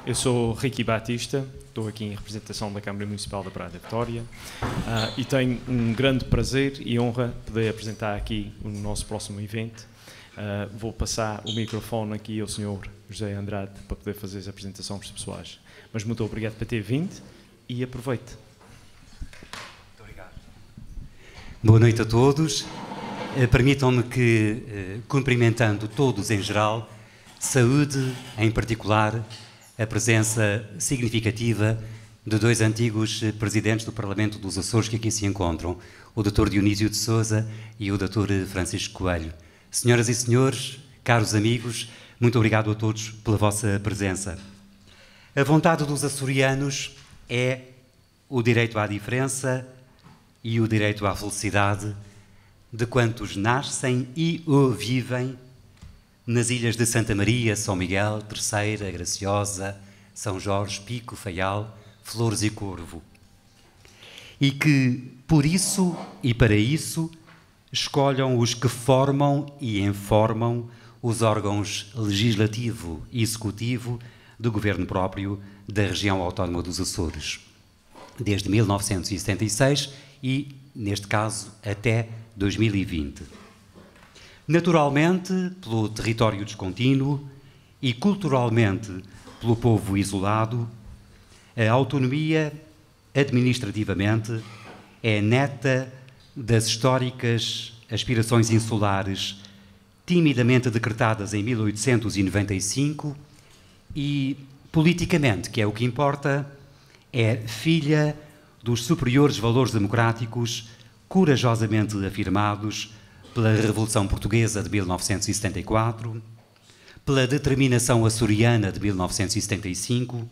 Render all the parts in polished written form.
Eu sou Ricky Batista, estou aqui em representação da Câmara Municipal da Praia da Vitória e tenho um grande prazer e honra poder apresentar aqui o nosso próximo evento. Vou passar o microfone aqui ao Sr. José Andrade para poder fazer as apresentações pessoais. Mas muito obrigado por ter vindo e aproveite. Muito obrigado. Boa noite a todos. Permitam-me que, cumprimentando todos em geral, saúde em particular a presença significativa de dois antigos presidentes do Parlamento dos Açores que aqui se encontram, o Dr. Dionísio de Sousa e o Dr. Francisco Coelho. Senhoras e senhores, caros amigos, muito obrigado a todos pela vossa presença. A vontade dos açorianos é o direito à diferença e o direito à felicidade de quantos nascem e ou vivem nas ilhas de Santa Maria, São Miguel, Terceira, Graciosa, São Jorge, Pico, Faial, Flores e Corvo. E que, por isso e para isso, escolham os que formam e informam os órgãos legislativo e executivo do governo próprio da região autónoma dos Açores, desde 1976 e, neste caso, até 2020. Naturalmente, pelo território descontínuo e culturalmente pelo povo isolado, a autonomia, administrativamente, é neta das históricas aspirações insulares timidamente decretadas em 1895 e, politicamente, que é o que importa, é filha dos superiores valores democráticos corajosamente afirmados pela Revolução Portuguesa de 1974, pela determinação açoriana de 1975,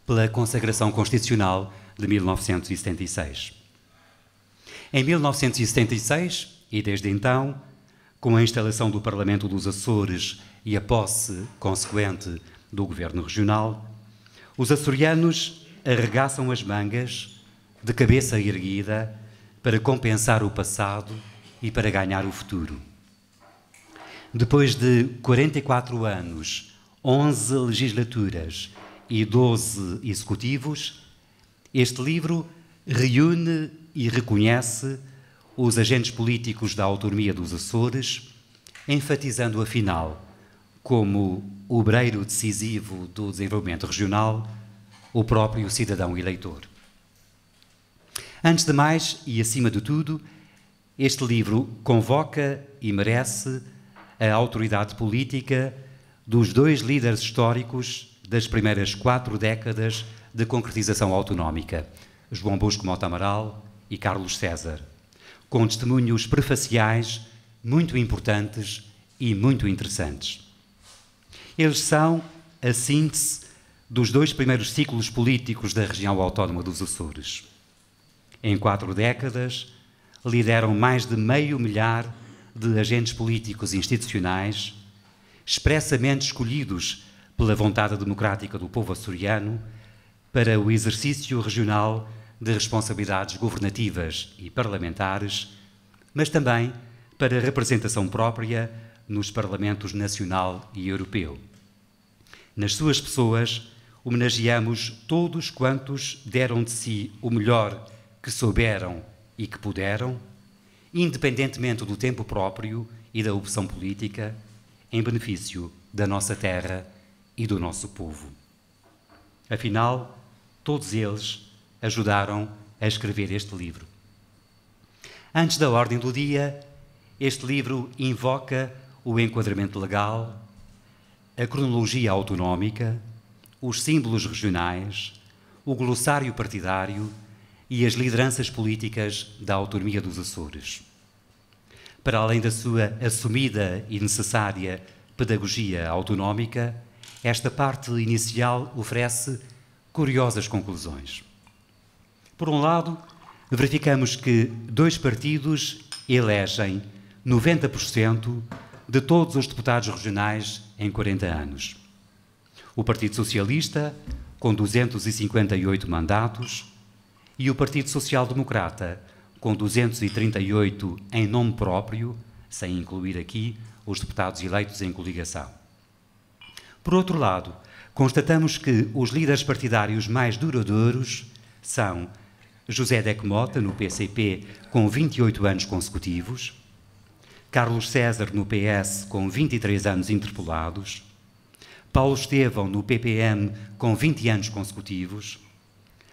pela consagração constitucional de 1976. Em 1976, e desde então, com a instalação do Parlamento dos Açores e a posse consequente do Governo Regional, os açorianos arregaçam as mangas, de cabeça erguida, para compensar o passado e para ganhar o futuro. Depois de 44 anos, 11 legislaturas e 12 executivos, este livro reúne e reconhece os agentes políticos da autonomia dos Açores, enfatizando afinal, como obreiro decisivo do desenvolvimento regional, o próprio cidadão eleitor. Antes de mais e acima de tudo, este livro convoca e merece a autoridade política dos dois líderes históricos das primeiras 4 décadas de concretização autonómica, João Bosco Mota Amaral e Carlos César, com testemunhos prefaciais muito importantes e muito interessantes. Eles são a síntese dos 2 primeiros ciclos políticos da região autónoma dos Açores. Em 4 décadas, lideram mais de 500 mil de agentes políticos institucionais, expressamente escolhidos pela vontade democrática do povo açoriano para o exercício regional de responsabilidades governativas e parlamentares, mas também para a representação própria nos parlamentos nacional e europeu. Nas suas pessoas, homenageamos todos quantos deram de si o melhor que souberam e que puderam, independentemente do tempo próprio e da opção política, em benefício da nossa terra e do nosso povo. Afinal, todos eles ajudaram a escrever este livro. Antes da ordem do dia, este livro invoca o enquadramento legal, a cronologia autonómica, os símbolos regionais, o glossário partidário e as lideranças políticas da autonomia dos Açores. Para além da sua assumida e necessária pedagogia autonómica, esta parte inicial oferece curiosas conclusões. Por um lado, verificamos que 2 partidos elegem 90% de todos os deputados regionais em 40 anos. O Partido Socialista, com 258 mandatos, e o Partido Social Democrata, com 238 em nome próprio, sem incluir aqui os deputados eleitos em coligação. Por outro lado, constatamos que os líderes partidários mais duradouros são José Deco Mota, no PCP, com 28 anos consecutivos, Carlos César, no PS, com 23 anos interpelados, Paulo Estevão, no PPM, com 20 anos consecutivos,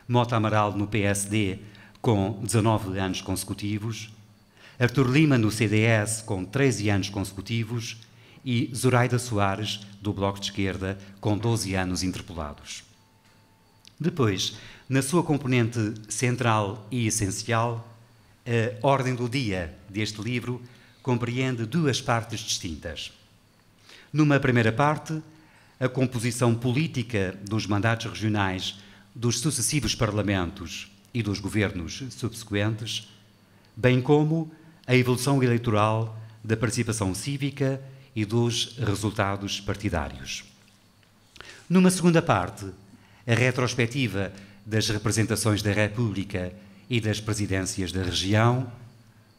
Mota Amaral, no PSD, com 19 anos consecutivos, Artur Lima, no CDS, com 13 anos consecutivos, e Zoraida Soares, do Bloco de Esquerda, com 12 anos interpelados. Depois, na sua componente central e essencial, a ordem do dia deste livro compreende duas partes distintas. Numa primeira parte, a composição política dos mandatos regionais dos sucessivos parlamentos e dos governos subsequentes, bem como a evolução eleitoral da participação cívica e dos resultados partidários. Numa segunda parte, a retrospectiva das representações da República e das presidências da região,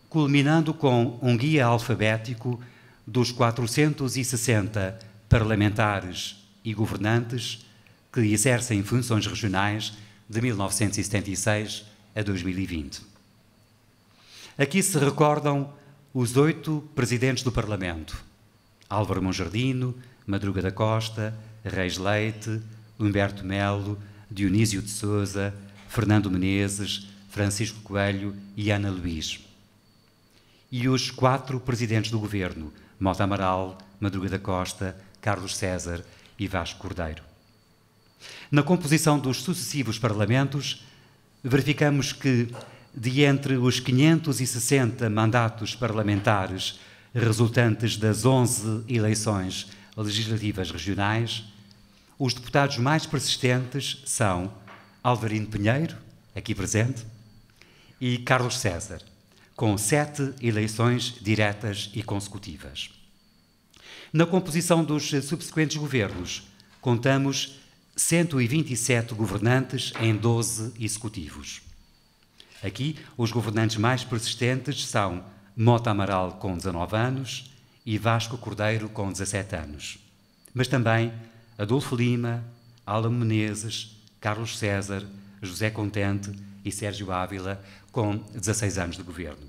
culminando com um guia alfabético dos 460 parlamentares e governantes que exercem funções regionais de 1976 a 2020. Aqui se recordam os 8 presidentes do Parlamento: Álvaro Monjardino, Madruga da Costa, Reis Leite, Humberto Melo, Dionísio de Sousa, Fernando Menezes, Francisco Coelho e Ana Luís. E os 4 presidentes do governo: Mota Amaral, Madruga da Costa, Carlos César e Vasco Cordeiro. Na composição dos sucessivos parlamentos, verificamos que, de entre os 560 mandatos parlamentares resultantes das 11 eleições legislativas regionais, os deputados mais persistentes são Alvarino Pinheiro, aqui presente, e Carlos César, com 7 eleições diretas e consecutivas. Na composição dos subsequentes governos, contamos 127 governantes em 12 executivos. Aqui, os governantes mais persistentes são Mota Amaral, com 19 anos, e Vasco Cordeiro, com 17 anos. Mas também Adolfo Lima, Álamo Menezes, Carlos César, José Contente e Sérgio Ávila, com 16 anos de governo.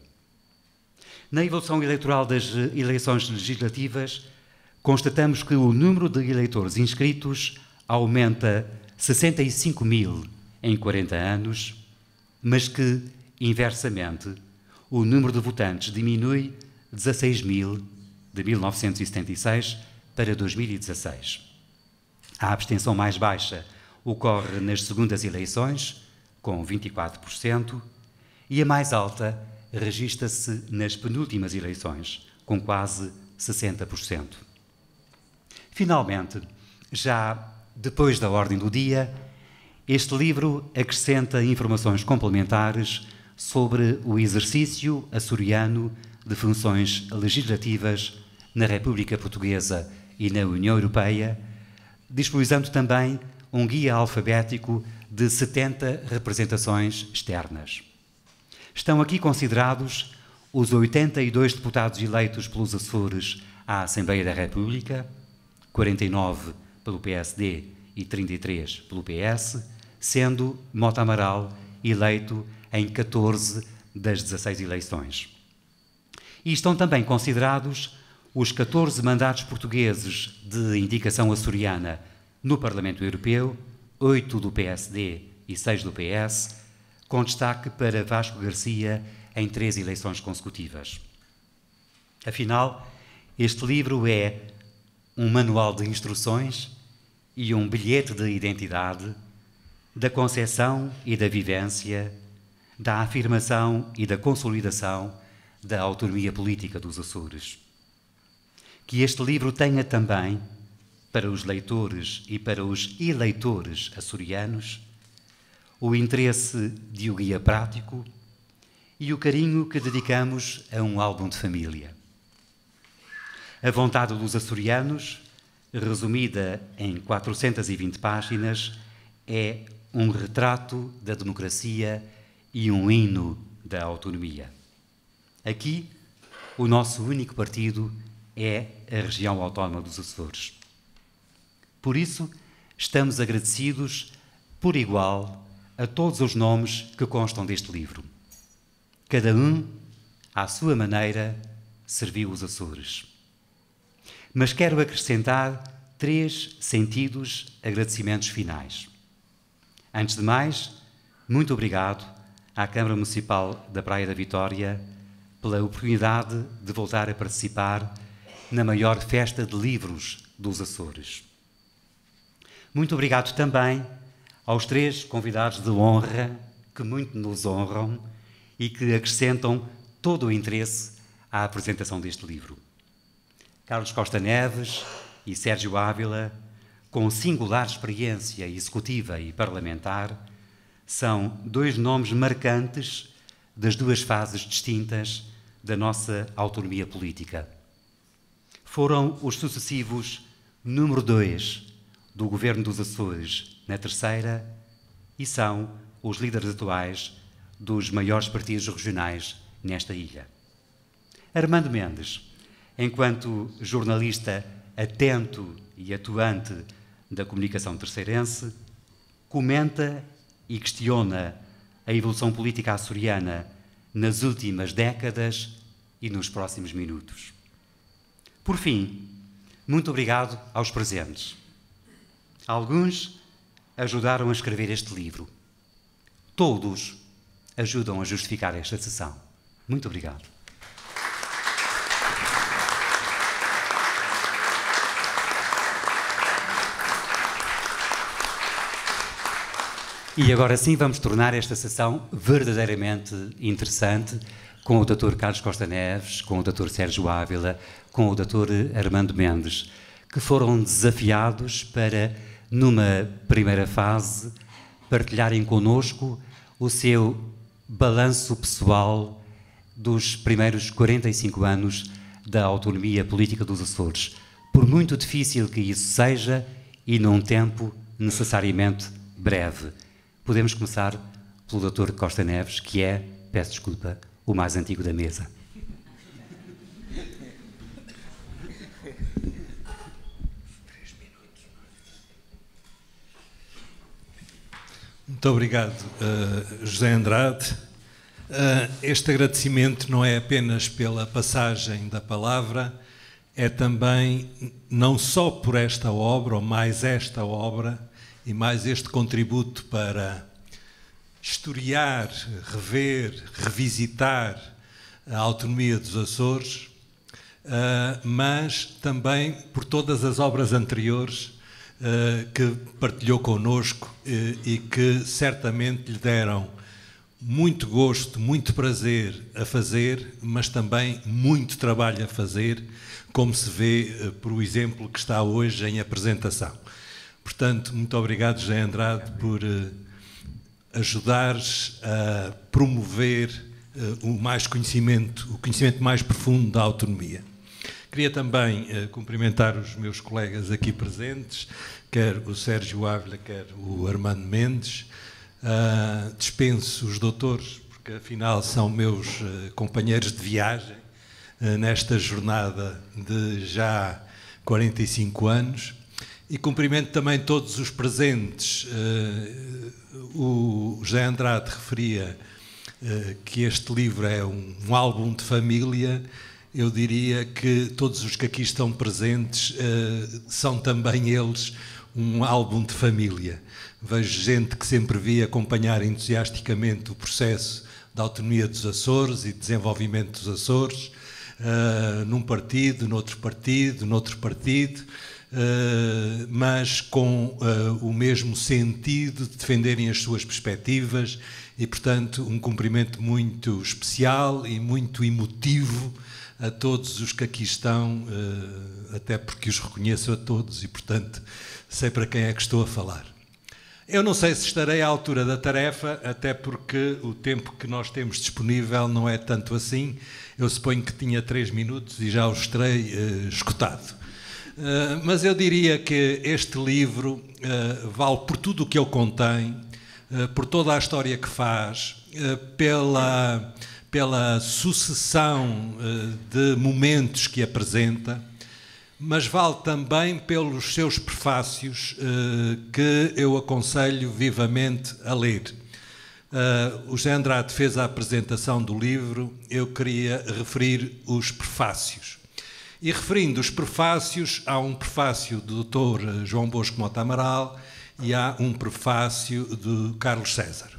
Na evolução eleitoral das eleições legislativas, constatamos que o número de eleitores inscritos aumenta 65 mil em 40 anos, mas que, inversamente, o número de votantes diminui 16 mil de 1976 para 2016. A abstenção mais baixa ocorre nas segundas eleições, com 24%, e a mais alta registra-se nas penúltimas eleições, com quase 60%. Finalmente, já depois da ordem do dia, este livro acrescenta informações complementares sobre o exercício açoriano de funções legislativas na República Portuguesa e na União Europeia, disponibilizando também um guia alfabético de 70 representações externas. Estão aqui considerados os 82 deputados eleitos pelos Açores à Assembleia da República, 49 pelo PSD e 33 pelo PS, sendo Mota Amaral eleito em 14 das 16 eleições. E estão também considerados os 14 mandatos portugueses de indicação açoriana no Parlamento Europeu, 8 do PSD e 6 do PS, com destaque para Vasco Garcia em 3 eleições consecutivas. Afinal, este livro é um manual de instruções e um bilhete de identidade da concepção e da vivência, da afirmação e da consolidação da autonomia política dos Açores. Que este livro tenha também, para os leitores e para os eleitores açorianos, o interesse de um guia prático e o carinho que dedicamos a um álbum de família. A vontade dos açorianos, resumida em 420 páginas, é um retrato da democracia e um hino da autonomia. Aqui, o nosso único partido é a região autónoma dos Açores. Por isso, estamos agradecidos por igual a todos os nomes que constam deste livro. Cada um, à sua maneira, serviu os Açores. Mas quero acrescentar 3 sentidos agradecimentos finais. Antes de mais, muito obrigado à Câmara Municipal da Praia da Vitória pela oportunidade de voltar a participar na maior festa de livros dos Açores. Muito obrigado também aos 3 convidados de honra que muito nos honram e que acrescentam todo o interesse à apresentação deste livro. Carlos Costa Neves e Sérgio Ávila, com singular experiência executiva e parlamentar, são 2 nomes marcantes das 2 fases distintas da nossa autonomia política. Foram os sucessivos número 2 do Governo dos Açores na 3ª e são os líderes atuais dos maiores partidos regionais nesta ilha. Armando Mendes, enquanto jornalista atento e atuante da comunicação terceirense, comenta e questiona a evolução política açoriana nas últimas décadas e nos próximos minutos. Por fim, muito obrigado aos presentes. Alguns ajudaram a escrever este livro. Todos ajudam a justificar esta sessão. Muito obrigado. E agora sim vamos tornar esta sessão verdadeiramente interessante com o Dr. Carlos Costa Neves, com o Dr. Sérgio Ávila, com o Dr. Armando Mendes, que foram desafiados para, numa primeira fase, partilharem connosco o seu balanço pessoal dos primeiros 45 anos da autonomia política dos Açores, por muito difícil que isso seja e num tempo necessariamente breve. Podemos começar pelo Dr. Costa Neves, que é, peço desculpa, o mais antigo da mesa. Muito obrigado, José Andrade. Este agradecimento não é apenas pela passagem da palavra, é também não só por esta obra, ou mais esta obra, e mais este contributo para historiar, rever, revisitar a autonomia dos Açores, mas também por todas as obras anteriores que partilhou connosco e que certamente lhe deram muito gosto, muito prazer a fazer, mas também muito trabalho a fazer, como se vê por o exemplo que está hoje em apresentação. Portanto, muito obrigado, José Andrade, por ajudares a promover o conhecimento mais profundo da autonomia. Queria também cumprimentar os meus colegas aqui presentes, quer o Sérgio Ávila, quer o Armando Mendes. Dispenso os doutores, porque afinal são meus companheiros de viagem nesta jornada de já 45 anos. E cumprimento também todos os presentes. O José Andrade referia que este livro é um álbum de família. Eu diria que todos os que aqui estão presentes são também eles um álbum de família. Vejo gente que sempre vi acompanhar entusiasticamente o processo da autonomia dos Açores e desenvolvimento dos Açores, num partido, noutro partido, mas com o mesmo sentido de defenderem as suas perspectivas e, portanto, um cumprimento muito especial e muito emotivo a todos os que aqui estão, até porque os reconheço a todos e, portanto, sei para quem é que estou a falar. Eu não sei se estarei à altura da tarefa, até porque o tempo que nós temos disponível não é tanto assim. Eu suponho que tinha 3 minutos e já os terei esgotado. Mas eu diria que este livro vale por tudo o que ele contém, por toda a história que faz, pela sucessão de momentos que apresenta, mas vale também pelos seus prefácios, que eu aconselho vivamente a ler. O José Andrade fez a apresentação do livro, eu queria referir os prefácios. E referindo os prefácios, há um prefácio do Dr. João Bosco Mota Amaral e há um prefácio do Carlos César.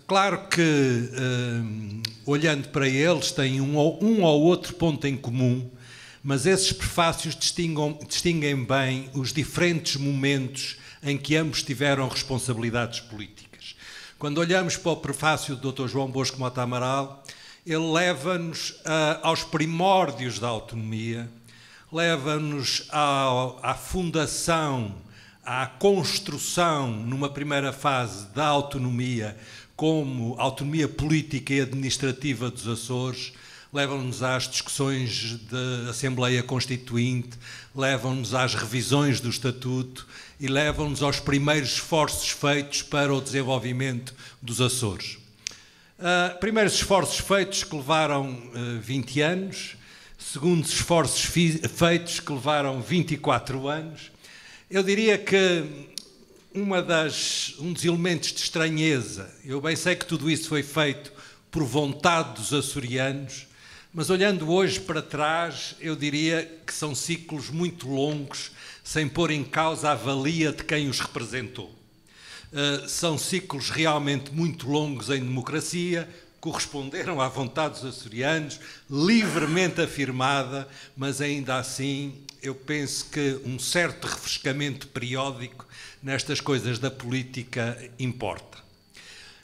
Claro que, olhando para eles, têm um ou outro ponto em comum, mas esses prefácios distinguem bem os diferentes momentos em que ambos tiveram responsabilidades políticas. Quando olhamos para o prefácio do Dr. João Bosco Mota Amaral, ele leva-nos aos primórdios da autonomia, leva-nos à fundação, à construção, numa primeira fase, da autonomia como autonomia política e administrativa dos Açores, levam-nos às discussões da Assembleia Constituinte, levam-nos às revisões do Estatuto e levam-nos aos primeiros esforços feitos para o desenvolvimento dos Açores. Primeiros esforços feitos que levaram 20 anos, segundos esforços feitos que levaram 24 anos. Eu diria que um dos elementos de estranheza, eu bem sei que tudo isso foi feito por vontade dos açorianos, mas olhando hoje para trás, eu diria que são ciclos muito longos, sem pôr em causa a valia de quem os representou. São ciclos realmente muito longos em democracia, corresponderam à vontade dos açorianos, livremente afirmada, mas ainda assim eu penso que um certo refrescamento periódico nestas coisas da política importa.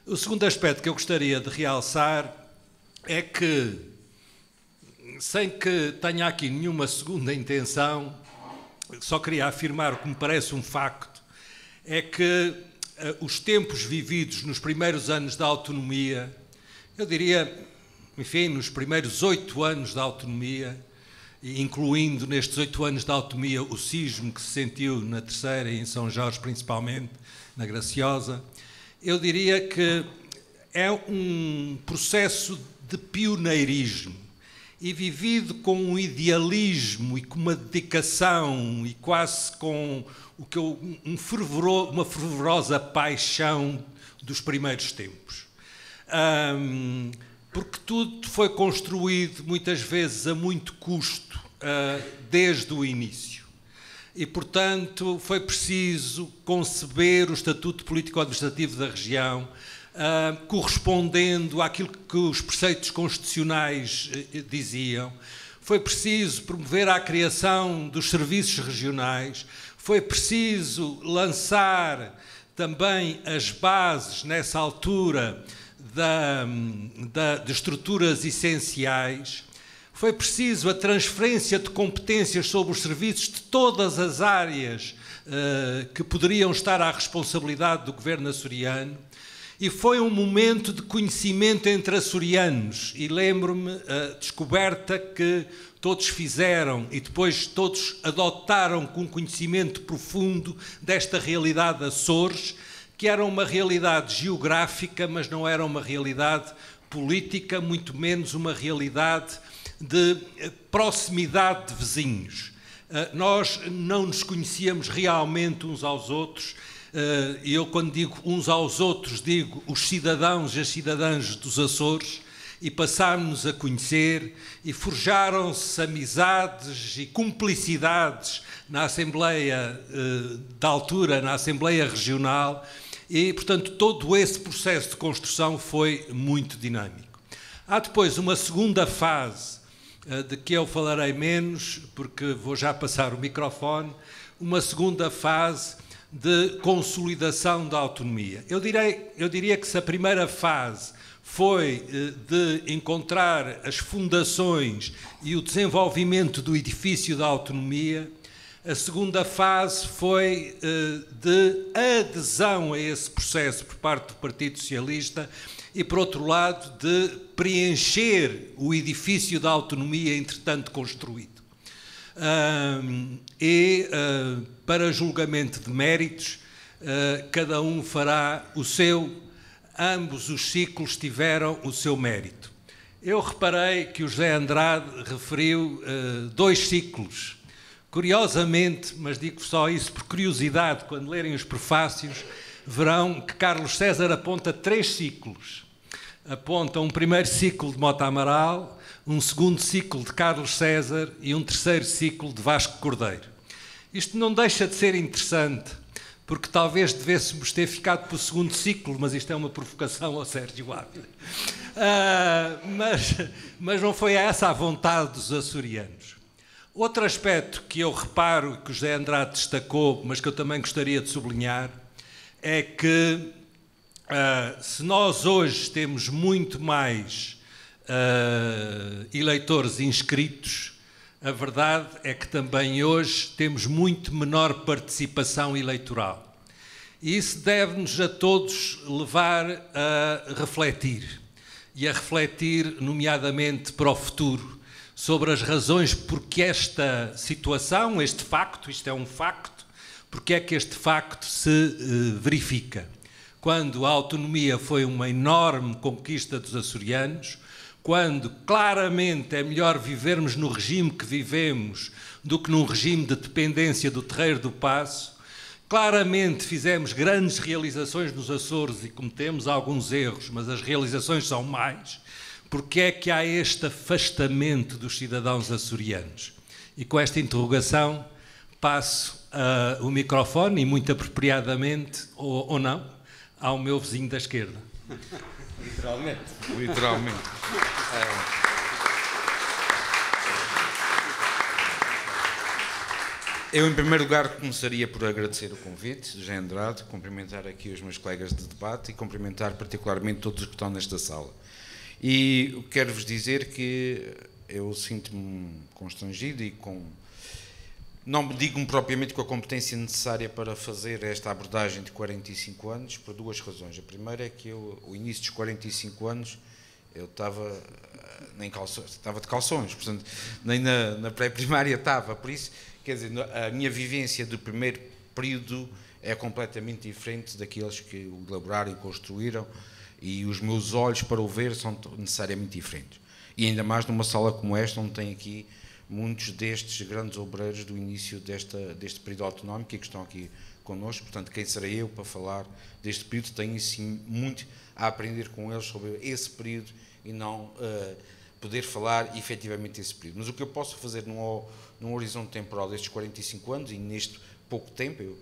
O segundo aspecto que eu gostaria de realçar é que, sem que tenha aqui nenhuma segunda intenção, só queria afirmar o que me parece um facto, é que os tempos vividos nos primeiros anos da autonomia, eu diria, enfim, nos primeiros 8 anos da autonomia, incluindo nestes 8 anos da autonomia o sismo que se sentiu na Terceira e em São Jorge principalmente, na Graciosa, eu diria que é um processo de pioneirismo e vivido com um idealismo e com uma dedicação e quase com uma fervorosa paixão dos primeiros tempos. Porque tudo foi construído muitas vezes a muito custo desde o início. E, portanto, foi preciso conceber o Estatuto Político-Administrativo da região, correspondendo àquilo que os preceitos constitucionais diziam. Foi preciso promover a criação dos serviços regionais, foi preciso lançar também as bases, nessa altura, de estruturas essenciais. Foi preciso a transferência de competências sobre os serviços de todas as áreas que poderiam estar à responsabilidade do governo açoriano. E foi um momento de conhecimento entre açorianos. E lembro-me a descoberta que todos fizeram e depois todos adotaram com conhecimento profundo desta realidade Açores, que era uma realidade geográfica, mas não era uma realidade política, muito menos uma realidade de proximidade de vizinhos. Nós não nos conhecíamos realmente uns aos outros. E eu, quando digo uns aos outros, digo os cidadãos e as cidadãs dos Açores, e passámos-nos a conhecer e forjaram-se amizades e cumplicidades na Assembleia da altura, na Assembleia Regional, e, portanto, todo esse processo de construção foi muito dinâmico. Há depois uma segunda fase, de que eu falarei menos, porque vou já passar o microfone, uma segunda fase de consolidação da autonomia. Eu diria que se a primeira fase foi de encontrar as fundações e o desenvolvimento do edifício da autonomia, a segunda fase foi de adesão a esse processo por parte do Partido Socialista e, por outro lado, de preencher o edifício da autonomia, entretanto construído. Para julgamento de méritos, cada um fará o seu, ambos os ciclos tiveram o seu mérito. Eu reparei que o José Andrade referiu 2 ciclos. Curiosamente, mas digo só isso por curiosidade, quando lerem os prefácios, verão que Carlos César aponta 3 ciclos. Aponta um primeiro ciclo de Mota Amaral, um segundo ciclo de Carlos César e um terceiro ciclo de Vasco Cordeiro. Isto não deixa de ser interessante, porque talvez devêssemos ter ficado para o segundo ciclo, mas isto é uma provocação ao Sérgio Ávila. Mas não foi essa a vontade dos açorianos. Outro aspecto que eu reparo, que o José Andrade destacou, mas que eu também gostaria de sublinhar, é que se nós hoje temos muito mais eleitores inscritos, a verdade é que também hoje temos muito menor participação eleitoral. E isso deve-nos a todos levar a refletir, e a refletir nomeadamente para o futuro, sobre as razões porque esta situação, este facto, isto é um facto, porque é que este facto se verifica. Quando a autonomia foi uma enorme conquista dos açorianos, quando claramente é melhor vivermos no regime que vivemos do que num regime de dependência do Terreiro do Paço, claramente fizemos grandes realizações nos Açores e cometemos alguns erros, mas as realizações são mais. Porque é que há este afastamento dos cidadãos açorianos? E com esta interrogação passo o microfone, e muito apropriadamente, ou não, ao meu vizinho da esquerda. Literalmente. Literalmente. Eu, em primeiro lugar, começaria por agradecer o convite, José Andrade, cumprimentar aqui os meus colegas de debate e cumprimentar particularmente todos os que estão nesta sala. E quero-vos dizer que eu sinto-me constrangido e não me digo propriamente com a competência necessária para fazer esta abordagem de 45 anos, por 2 razões. A primeira é que o início dos 45 anos, eu estava de calções, portanto, nem na pré-primária estava, por isso, quer dizer, a minha vivência do primeiro período é completamente diferente daqueles que o elaboraram e construíram, e os meus olhos para o ver são necessariamente diferentes. E ainda mais numa sala como esta, onde tem aqui muitos destes grandes obreiros do início deste período autonómico e que estão aqui connosco. Portanto, quem serei eu para falar deste período? Tenho sim muito a aprender com eles sobre esse período e não poder falar efetivamente desse período. Mas o que eu posso fazer num horizonte temporal destes 45 anos e neste pouco tempo,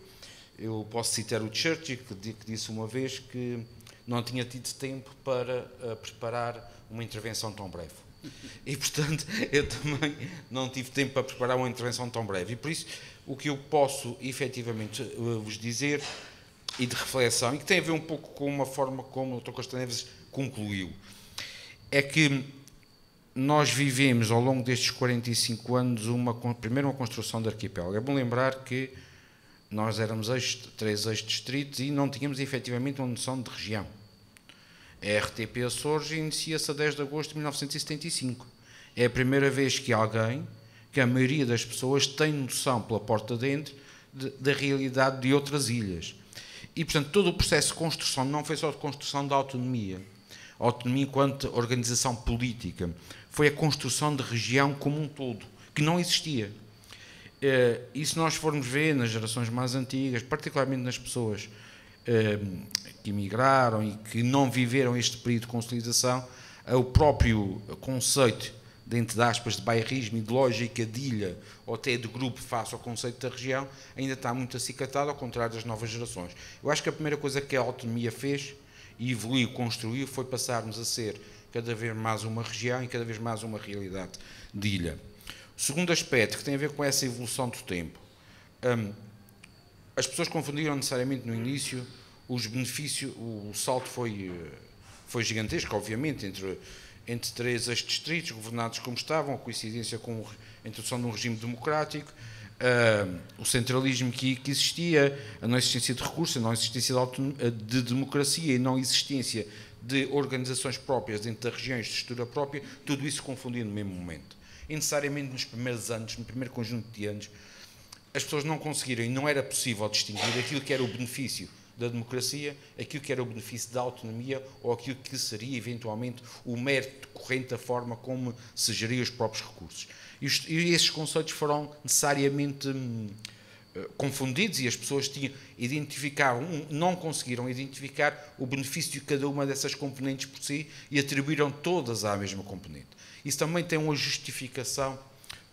eu posso citar o Churchill, que disse uma vez que não tinha tido tempo para preparar uma intervenção tão breve. E, portanto, eu também não tive tempo para preparar uma intervenção tão breve. E, por isso, o que eu posso, efetivamente, vos dizer, e de reflexão, e que tem a ver um pouco com uma forma como o Dr. Costa Neves concluiu, é que nós vivemos, ao longo destes 45 anos, primeiro uma construção de arquipélago. É bom lembrar que nós éramos 3 ex-distritos e não tínhamos, efetivamente, uma noção de região. A RTP Açores inicia-se a 10 de agosto de 1975. É a primeira vez que a maioria das pessoas tem noção, pela porta dentro, da realidade de outras ilhas. E, portanto, todo o processo de construção não foi só de construção da autonomia. A autonomia enquanto organização política. Foi a construção de região como um todo, que não existia. E se nós formos ver nas gerações mais antigas, particularmente nas pessoas que emigraram e que não viveram este período de consolidação, o próprio conceito, dentro de aspas, de bairrismo e de lógica de ilha ou até de grupo face ao conceito da região, ainda está muito acicatado, ao contrário das novas gerações. Eu acho que a primeira coisa que a autonomia fez e evoluiu, construiu, foi passarmos a ser cada vez mais uma região e cada vez mais uma realidade de ilha. O segundo aspecto, que tem a ver com essa evolução do tempo, as pessoas confundiram necessariamente no início os benefícios, o salto foi gigantesco, obviamente, entre 3 ex-distritos governados como estavam, a coincidência com a introdução de um regime democrático, o centralismo que existia, a não existência de recursos, a não existência de democracia e não existência de organizações próprias dentro das regiões de estrutura própria, tudo isso se confundia no mesmo momento. E necessariamente nos primeiros anos, no primeiro conjunto de anos, as pessoas não conseguiram e não era possível distinguir aquilo que era o benefício da democracia, aquilo que era o benefício da autonomia ou aquilo que seria eventualmente o mérito corrente da forma como se geria os próprios recursos. E esses conceitos foram necessariamente confundidos e as pessoas não conseguiram identificar o benefício de cada uma dessas componentes por si e atribuíram todas à mesma componente. Isso também tem uma justificação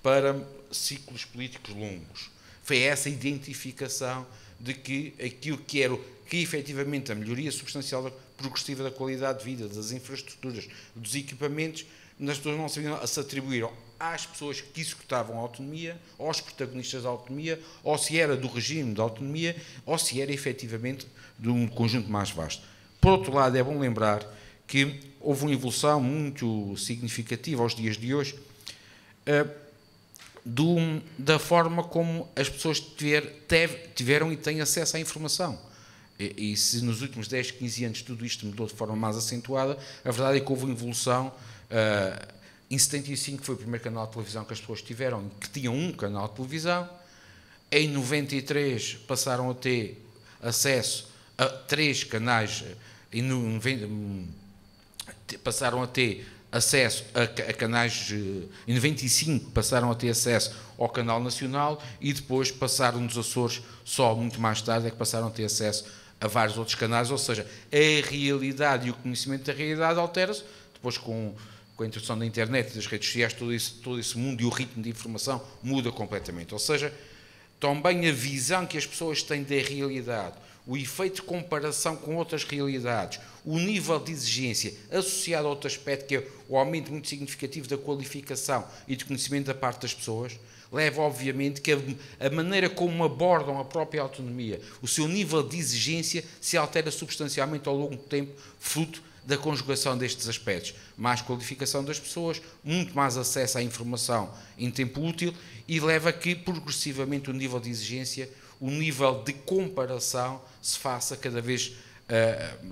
para ciclos políticos longos. Foi essa identificação de que aquilo que efetivamente a melhoria substancial progressiva da qualidade de vida, das infraestruturas, dos equipamentos, as pessoas não se atribuíram às pessoas que executavam a autonomia, aos protagonistas da autonomia, ou se era do regime da autonomia, ou se era efetivamente de um conjunto mais vasto. Por outro lado, é bom lembrar que houve uma evolução muito significativa aos dias de hoje da forma como as pessoas tiveram e têm acesso à informação. E se nos últimos 10, 15 anos tudo isto mudou de forma mais acentuada, a verdade é que houve uma evolução. Em 75 foi o primeiro canal de televisão que as pessoas tiveram, que tinham um canal de televisão. Em 93 passaram a ter acesso a 3 canais, passaram a ter acesso a canais, em 95 passaram a ter acesso ao canal nacional e depois passaram nos Açores, só muito mais tarde é que passaram a ter acesso a vários outros canais, ou seja, a realidade e o conhecimento da realidade altera-se, depois com a introdução da internet, das redes sociais, todo esse mundo e o ritmo de informação muda completamente. Ou seja, também a visão que as pessoas têm da realidade, o efeito de comparação com outras realidades, o nível de exigência associado a outro aspecto, que é o aumento muito significativo da qualificação e de conhecimento da parte das pessoas, leva, obviamente, que a maneira como abordam a própria autonomia, o seu nível de exigência se altera substancialmente ao longo do tempo, fruto da conjugação destes aspectos. Mais qualificação das pessoas, muito mais acesso à informação em tempo útil e leva a que, progressivamente, o nível de exigência, o nível de comparação se faça cada vez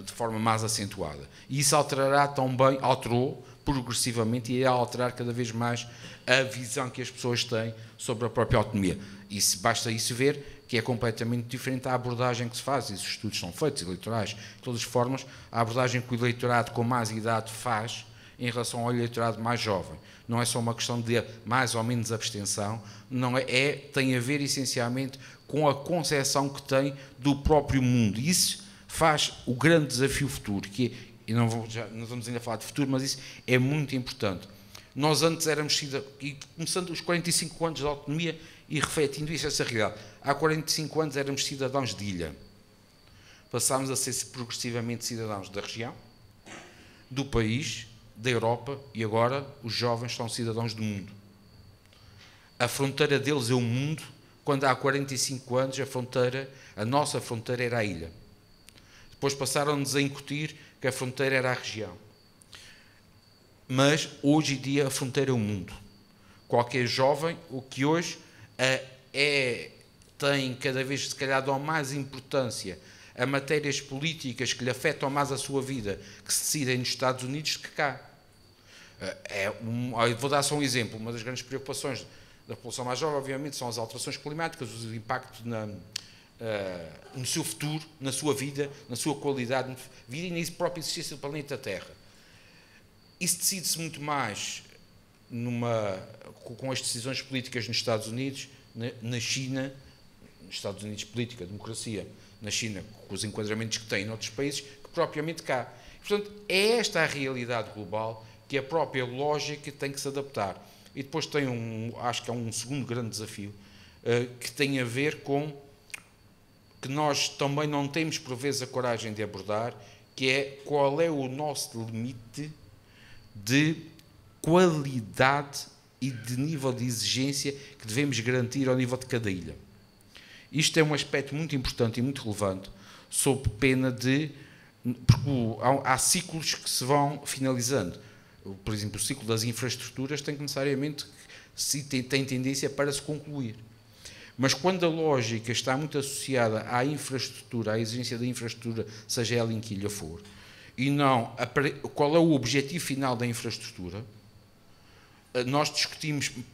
de forma mais acentuada. E isso alterou progressivamente e irá alterar cada vez mais a visão que as pessoas têm sobre a própria autonomia. E basta isso ver que é completamente diferente da abordagem que se faz, e os estudos são feitos, eleitorais, de todas as formas, a abordagem que o eleitorado com mais idade faz em relação ao eleitorado mais jovem. Não é só uma questão de mais ou menos abstenção, tem a ver essencialmente com a concepção que tem do próprio mundo. E isso faz o grande desafio futuro, e não vamos ainda falar de futuro, mas isso é muito importante. Nós antes éramos, e começando os 45 anos de autonomia e refletindo isso, essa realidade, há 45 anos éramos cidadãos de ilha. Passámos a ser progressivamente cidadãos da região, do país, da Europa, e agora os jovens são cidadãos do mundo. A fronteira deles é o mundo, quando há 45 anos a nossa fronteira era a ilha. Depois passaram-nos a incutir que a fronteira era a região. Mas, hoje em dia, a fronteira é o mundo. Qualquer jovem, o que hoje tem cada vez, se calhar, dão mais importância a matérias políticas que lhe afetam mais a sua vida, que se decidem nos Estados Unidos, que cá. Vou dar só um exemplo. Uma das grandes preocupações da população mais jovem, obviamente, são as alterações climáticas, os impactos no seu futuro, na sua vida, na sua qualidade de vida e na própria existência do planeta Terra. Isso decide-se muito mais com as decisões políticas nos Estados Unidos, na China, nos Estados Unidos política, democracia, na China com os enquadramentos que tem em outros países, que propriamente cá. Portanto, é esta a realidade global que a própria lógica tem que se adaptar. E depois tem acho que é um segundo grande desafio, que tem a ver com que nós também não temos por vezes a coragem de abordar, que é qual é o nosso limite de qualidade e de nível de exigência que devemos garantir ao nível de cada ilha. Isto é um aspecto muito importante e muito relevante, sob pena de... Porque há ciclos que se vão finalizando. Por exemplo, o ciclo das infraestruturas tem tendência para se concluir. Mas quando a lógica está muito associada à infraestrutura, à exigência da infraestrutura, seja ela em que ilha for, e não qual é o objetivo final da infraestrutura, nós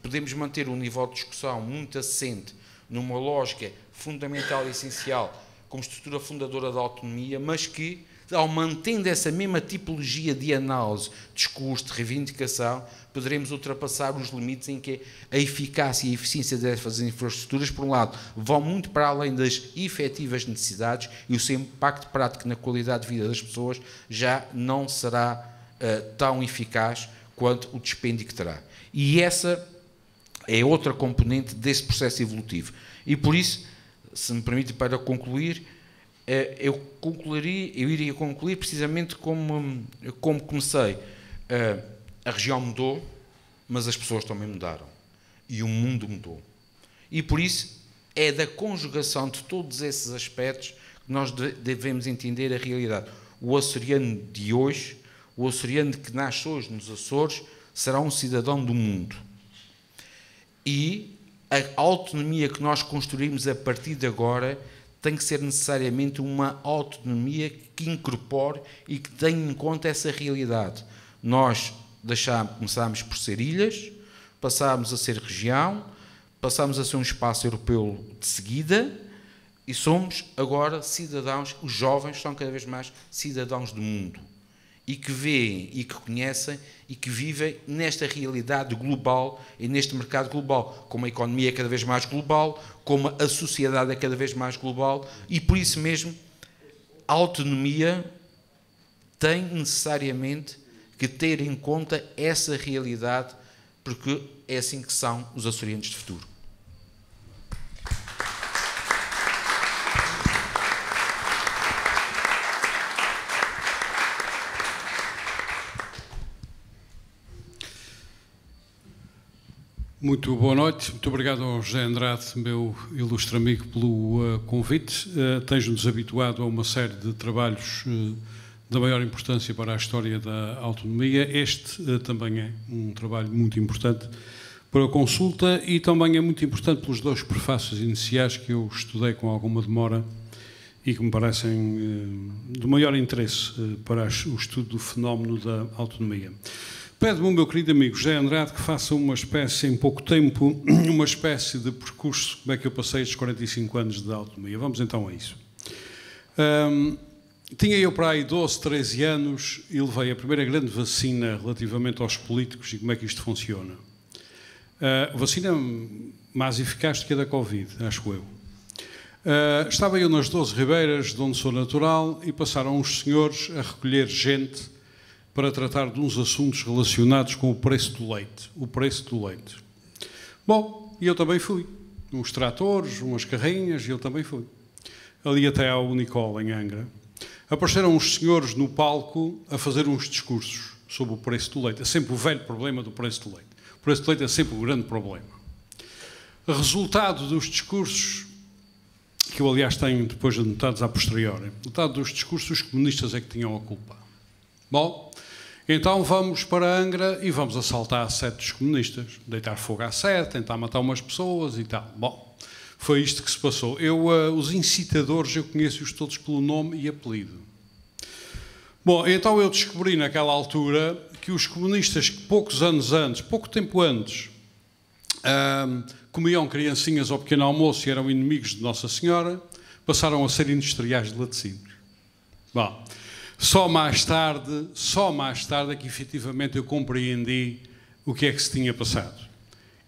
podemos manter um nível de discussão muito assente numa lógica fundamental e essencial como estrutura fundadora da autonomia, mas que, ao mantendo essa mesma tipologia de análise, discurso, de reivindicação, poderemos ultrapassar os limites em que a eficácia e a eficiência dessas infraestruturas, por um lado, vão muito para além das efetivas necessidades e o seu impacto prático na qualidade de vida das pessoas já não será tão eficaz quanto o dispêndio que terá. E essa é outra componente desse processo evolutivo. E por isso, se me permite, para concluir, eu iria concluir precisamente como comecei. A região mudou, mas as pessoas também mudaram. E o mundo mudou. E por isso, é da conjugação de todos esses aspectos que nós devemos entender a realidade. O açoriano de hoje, o açoriano que nasce hoje nos Açores, será um cidadão do mundo. E a autonomia que nós construímos a partir de agora tem que ser necessariamente uma autonomia que incorpore e que tenha em conta essa realidade. Nós começámos por ser ilhas, passámos a ser região, passámos a ser um espaço europeu de seguida e somos agora cidadãos, os jovens são cada vez mais cidadãos do mundo e que veem e que conhecem e que vivem nesta realidade global e neste mercado global, como a economia é cada vez mais global, como a sociedade é cada vez mais global e por isso mesmo a autonomia tem necessariamente que ter em conta essa realidade, porque é assim que são os açorianos de futuro. Muito boa noite, muito obrigado ao José Andrade, meu ilustre amigo, pelo convite. Tens-nos habituado a uma série de trabalhos da maior importância para a história da autonomia. Este também é um trabalho muito importante para a consulta e também é muito importante pelos dois prefácios iniciais que eu estudei com alguma demora e que me parecem de maior interesse para o estudo do fenómeno da autonomia. Pede-me o meu querido amigo José Andrade que faça uma espécie, em pouco tempo, uma espécie de percurso, como é que eu passei estes 45 anos de autonomia. Vamos então a isso. Tinha eu para aí 12, 13 anos e levei a primeira grande vacina relativamente aos políticos e como é que isto funciona. Vacina mais eficaz do que a da Covid, acho eu. Estava eu nas 12 Ribeiras, de onde sou natural, e passaram uns senhores a recolher gente para tratar de uns assuntos relacionados com o preço do leite. O preço do leite. Bom, e eu também fui. Uns tratores, umas carrinhas, e eu também fui. Ali até ao Unicol, em Angra. Apareceram uns senhores no palco a fazer uns discursos sobre o preço do leite. É sempre o velho problema do preço do leite. O preço do leite é sempre o grande problema. O resultado dos discursos, que eu aliás tenho depois anotados a posteriori, o resultado dos discursos, os comunistas é que tinham a culpa. Bom, então vamos para Angra e vamos assaltar a sede dos comunistas, deitar fogo à sede, tentar matar umas pessoas e tal. Bom, foi isto que se passou. Os incitadores, eu conheço-os todos pelo nome e apelido. Bom, então eu descobri naquela altura que os comunistas que pouco tempo antes, comiam criancinhas ao pequeno almoço e eram inimigos de Nossa Senhora, passaram a ser industriais de laticínios. Bom, só mais tarde é que efetivamente eu compreendi o que é que se tinha passado.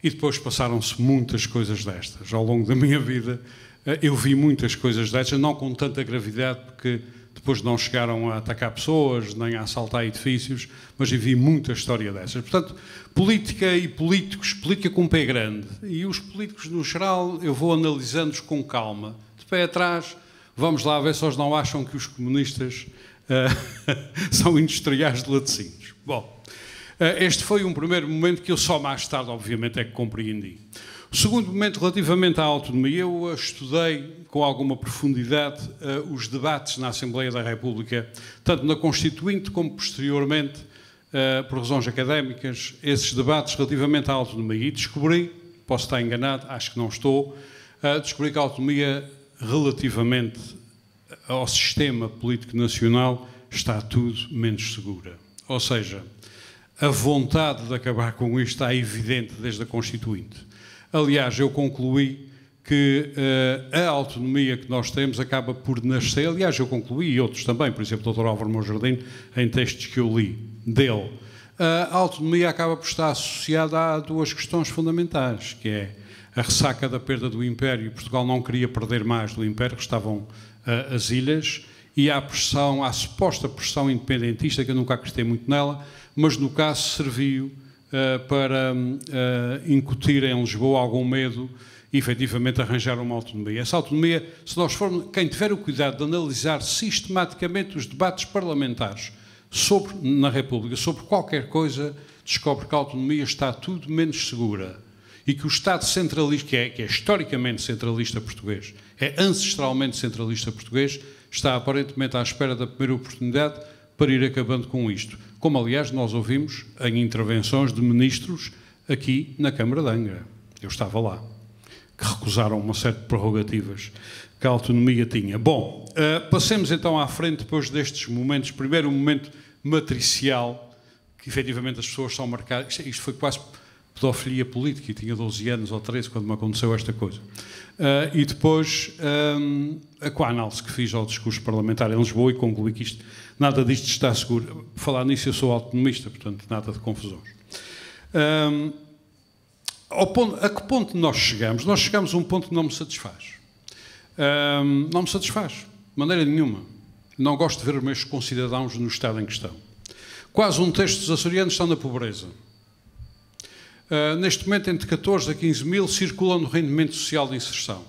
E depois passaram-se muitas coisas destas. Ao longo da minha vida eu vi muitas coisas destas, não com tanta gravidade, porque depois não chegaram a atacar pessoas, nem a assaltar edifícios, mas eu vi muita história destas. Portanto, política e políticos, política com pé grande. E os políticos, no geral, eu vou analisando-os com calma. De pé atrás, vamos lá ver se eles não acham que os comunistas são industriais de laticínios. Bom, este foi um primeiro momento que eu só mais tarde, obviamente, é que compreendi. O segundo momento, relativamente à autonomia, eu estudei com alguma profundidade os debates na Assembleia da República, tanto na Constituinte como posteriormente, por razões académicas, esses debates relativamente à autonomia. E descobri, posso estar enganado, acho que não estou, descobri que a autonomia relativamente ao sistema político nacional está tudo menos segura. Ou seja, a vontade de acabar com isto está evidente desde a Constituinte. Aliás, eu concluí que a autonomia que nós temos acaba por nascer, aliás, eu concluí, e outros também, por exemplo, o Dr. Álvaro Monjardim, em textos que eu li dele, a autonomia acaba por estar associada a duas questões fundamentais, que é a ressaca da perda do Império. Portugal não queria perder mais do Império, restavam as ilhas, e à pressão, à suposta pressão independentista, que eu nunca acreditei muito nela, mas no caso serviu para incutir em Lisboa algum medo e efetivamente arranjar uma autonomia. Essa autonomia, se nós formos, quem tiver o cuidado de analisar sistematicamente os debates parlamentares na República, sobre qualquer coisa, descobre que a autonomia está tudo menos segura e que o Estado centralista, que é historicamente centralista português, é ancestralmente centralista português, está aparentemente à espera da primeira oportunidade para ir acabando com isto. Como, aliás, nós ouvimos em intervenções de ministros aqui na Câmara de Angra. Eu estava lá, que recusaram uma série de prerrogativas que a autonomia tinha. Bom, passemos então à frente depois destes momentos. Primeiro, o momento matricial, que efetivamente as pessoas são marcadas. Isto foi quase pedofilia política, e tinha 12 anos ou 13 quando me aconteceu esta coisa. E depois, com a análise que fiz ao discurso parlamentar em Lisboa, e concluí que nada disto está seguro. Por falar nisso, eu sou autonomista, portanto, nada de confusões. A que ponto nós chegamos? Nós chegamos a um ponto que não me satisfaz. Não me satisfaz, de maneira nenhuma. Não gosto de ver os meus concidadãos no estado em questão. Quase um terço dos açorianos estão na pobreza. Neste momento, entre 14 a 15 mil circulam no rendimento social de inserção.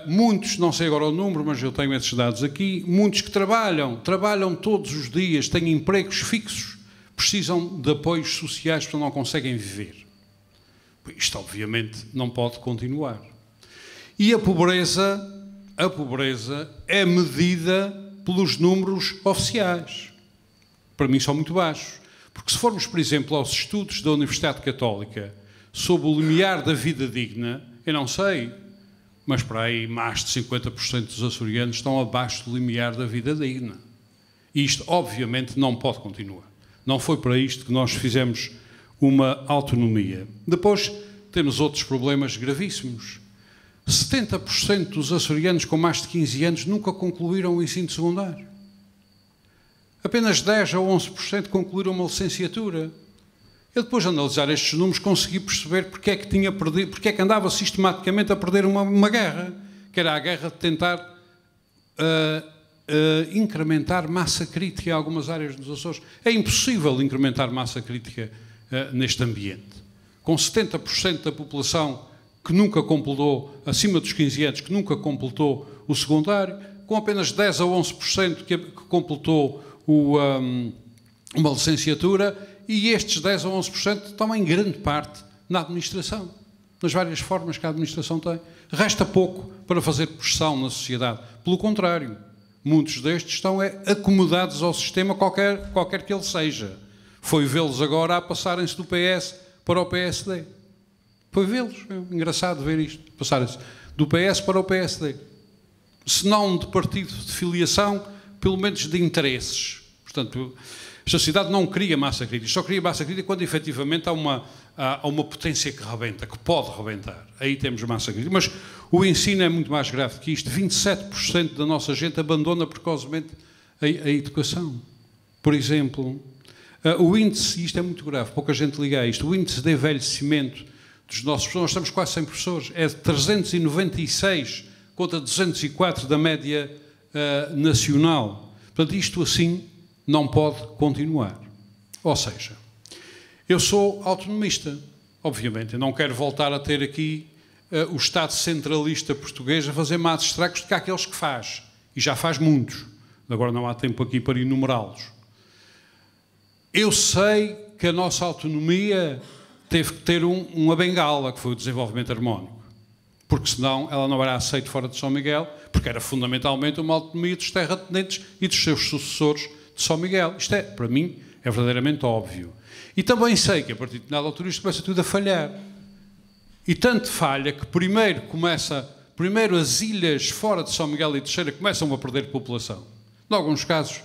Muitos, não sei agora o número, mas eu tenho esses dados aqui, muitos que trabalham todos os dias, têm empregos fixos, precisam de apoios sociais porque não conseguem viver. Isto, obviamente, não pode continuar. E a pobreza é medida pelos números oficiais. Para mim, são muito baixos. Porque se formos, por exemplo, aos estudos da Universidade Católica sobre o limiar da vida digna, eu não sei, mas para aí mais de 50% dos açorianos estão abaixo do limiar da vida digna. E isto, obviamente, não pode continuar. Não foi para isto que nós fizemos uma autonomia. Depois temos outros problemas gravíssimos. 70% dos açorianos com mais de 15 anos nunca concluíram o ensino secundário. Apenas 10 a 11% concluíram uma licenciatura. Eu, depois de analisar estes números, consegui perceber porque é que tinha perdido, porque é que andava sistematicamente a perder uma guerra, que era a guerra de tentar incrementar massa crítica em algumas áreas dos Açores. É impossível incrementar massa crítica neste ambiente. Com 70% da população que nunca completou, acima dos 15 anos, que nunca completou o secundário, com apenas 10 a 11% que completou uma licenciatura, e estes 10 a 11% estão em grande parte na administração, nas várias formas que a administração tem. Resta pouco para fazer pressão na sociedade. Pelo contrário, muitos destes estão acomodados ao sistema, qualquer que ele seja. Foi vê-los agora a passarem-se do PS para o PSD. Foi vê-los. É engraçado ver isto. Passarem-se do PS para o PSD. Se não de partido de filiação, pelo menos de interesses. Portanto, esta sociedade não cria massa crítica. Só cria massa crítica quando efetivamente há uma potência que rebenta, que pode rebentar. Aí temos massa crítica. Mas o ensino é muito mais grave que isto. 27% da nossa gente abandona precocemente a educação. Por exemplo, o índice, isto é muito grave, pouca gente liga a isto, o índice de envelhecimento dos nossos professores, nós estamos quase sem professores, é de 396 contra 204 da média nacional. Portanto, isto assim não pode continuar. Ou seja, eu sou autonomista, obviamente, eu não quero voltar a ter aqui o Estado centralista português a fazer mais estragos do que aqueles que faz, e já faz muitos. Agora não há tempo aqui para enumerá-los. Eu sei que a nossa autonomia teve que ter uma bengala, que foi o desenvolvimento harmónico, porque senão ela não era aceita fora de São Miguel, porque era fundamentalmente uma autonomia dos terratenentes e dos seus sucessores de São Miguel. Isto é, para mim, é verdadeiramente óbvio. E também sei que a partir de determinada altura isto começa tudo a falhar. E tanto falha que primeiro as ilhas fora de São Miguel e Teixeira começam a perder população. Em alguns casos,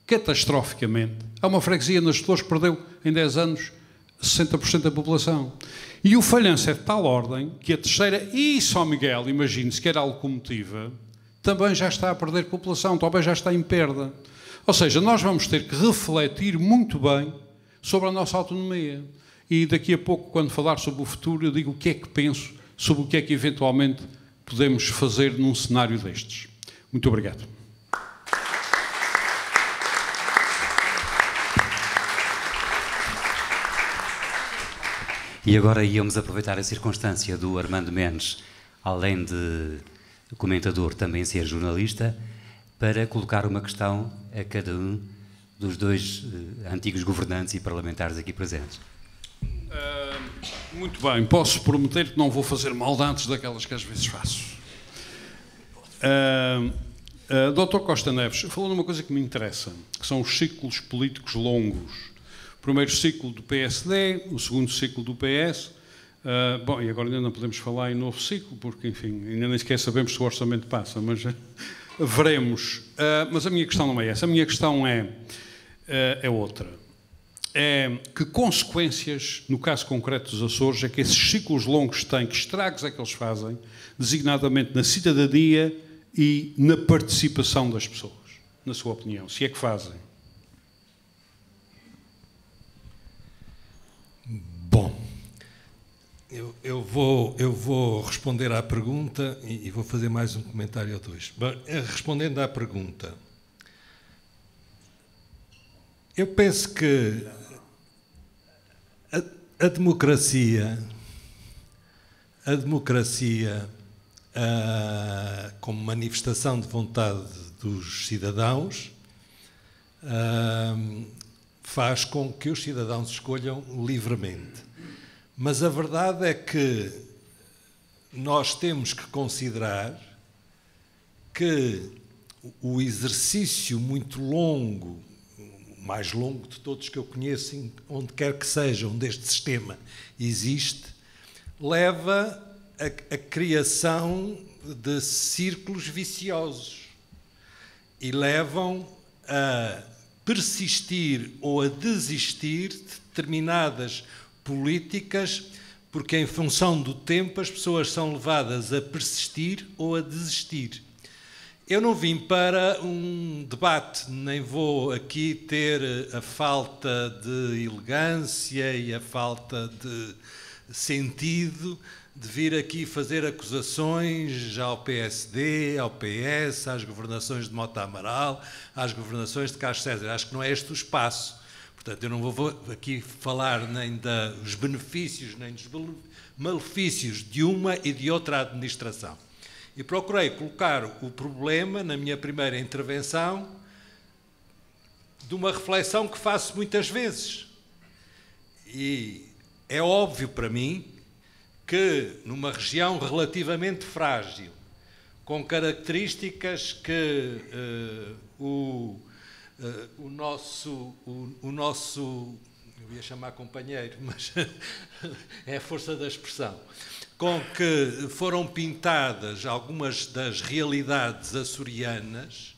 catastroficamente. Há uma freguesia nas Flores que perdeu em 10 anos 60% da população. E o falhanço é de tal ordem que a Terceira e São Miguel, imagine-se que era a locomotiva, também já está a perder população, também já está em perda. Ou seja, nós vamos ter que refletir muito bem sobre a nossa autonomia. E daqui a pouco, quando falar sobre o futuro, eu digo o que é que penso sobre o que é que eventualmente podemos fazer num cenário destes. Muito obrigado. E agora íamos aproveitar a circunstância do Armando Mendes, além de comentador, também ser jornalista, para colocar uma questão a cada um dos dois antigos governantes e parlamentares aqui presentes. Muito bem, posso prometer que não vou fazer maldades daquelas que às vezes faço. Dr. Costa Neves falou numa coisa que me interessa, que são os ciclos políticos longos. O primeiro ciclo do PSD, o segundo ciclo do PS. Bom, e agora ainda não podemos falar em novo ciclo, porque, enfim, ainda nem sequer sabemos se o orçamento passa, mas veremos. Mas a minha questão não é essa. A minha questão é outra. É que consequências, no caso concreto dos Açores, é que esses ciclos longos têm, que estragos é que eles fazem, designadamente na cidadania e na participação das pessoas, na sua opinião, se é que fazem? Bom, eu vou responder à pergunta e vou fazer mais um comentário ou dois. Respondendo à pergunta, eu penso que a democracia, como manifestação de vontade dos cidadãos, faz com que os cidadãos escolham livremente. Mas a verdade é que nós temos que considerar que o exercício muito longo, o mais longo de todos que eu conheço, onde quer que seja, onde este sistema existe, leva a criação de círculos viciosos e levam a persistir ou a desistir de determinadas políticas, porque em função do tempo as pessoas são levadas a persistir ou a desistir. Eu não vim para um debate, nem vou aqui ter a falta de elegância e a falta de sentido de vir aqui fazer acusações ao PSD, ao PS, às governações de Mota Amaral, às governações de Carlos César. Acho que não é este o espaço. Portanto, eu não vou aqui falar nem dos benefícios, nem dos malefícios de uma e de outra administração. E procurei colocar o problema, na minha primeira intervenção, de uma reflexão que faço muitas vezes. E é óbvio para mim que, numa região relativamente frágil, com características que o nosso, eu ia chamar companheiro, mas é a força da expressão, com que foram pintadas algumas das realidades açorianas,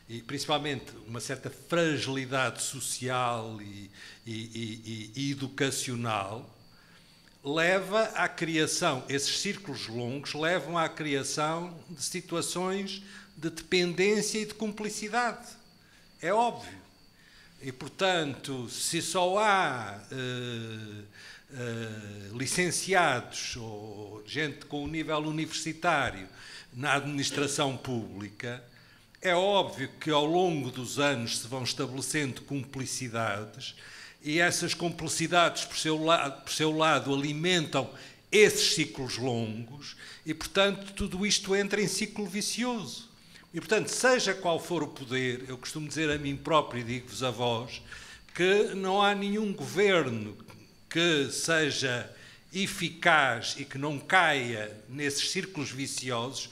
e principalmente uma certa fragilidade social e educacional, leva à criação, esses círculos longos levam à criação de situações de dependência e de cumplicidade. É óbvio. E, portanto, se só há licenciados ou gente com o nível universitário na administração pública, é óbvio que ao longo dos anos se vão estabelecendo cumplicidades e essas cumplicidades, por seu lado, alimentam esses ciclos longos e, portanto, tudo isto entra em ciclo vicioso. E, portanto, seja qual for o poder, eu costumo dizer a mim próprio e digo-vos a vós, que não há nenhum governo que seja eficaz e que não caia nesses círculos viciosos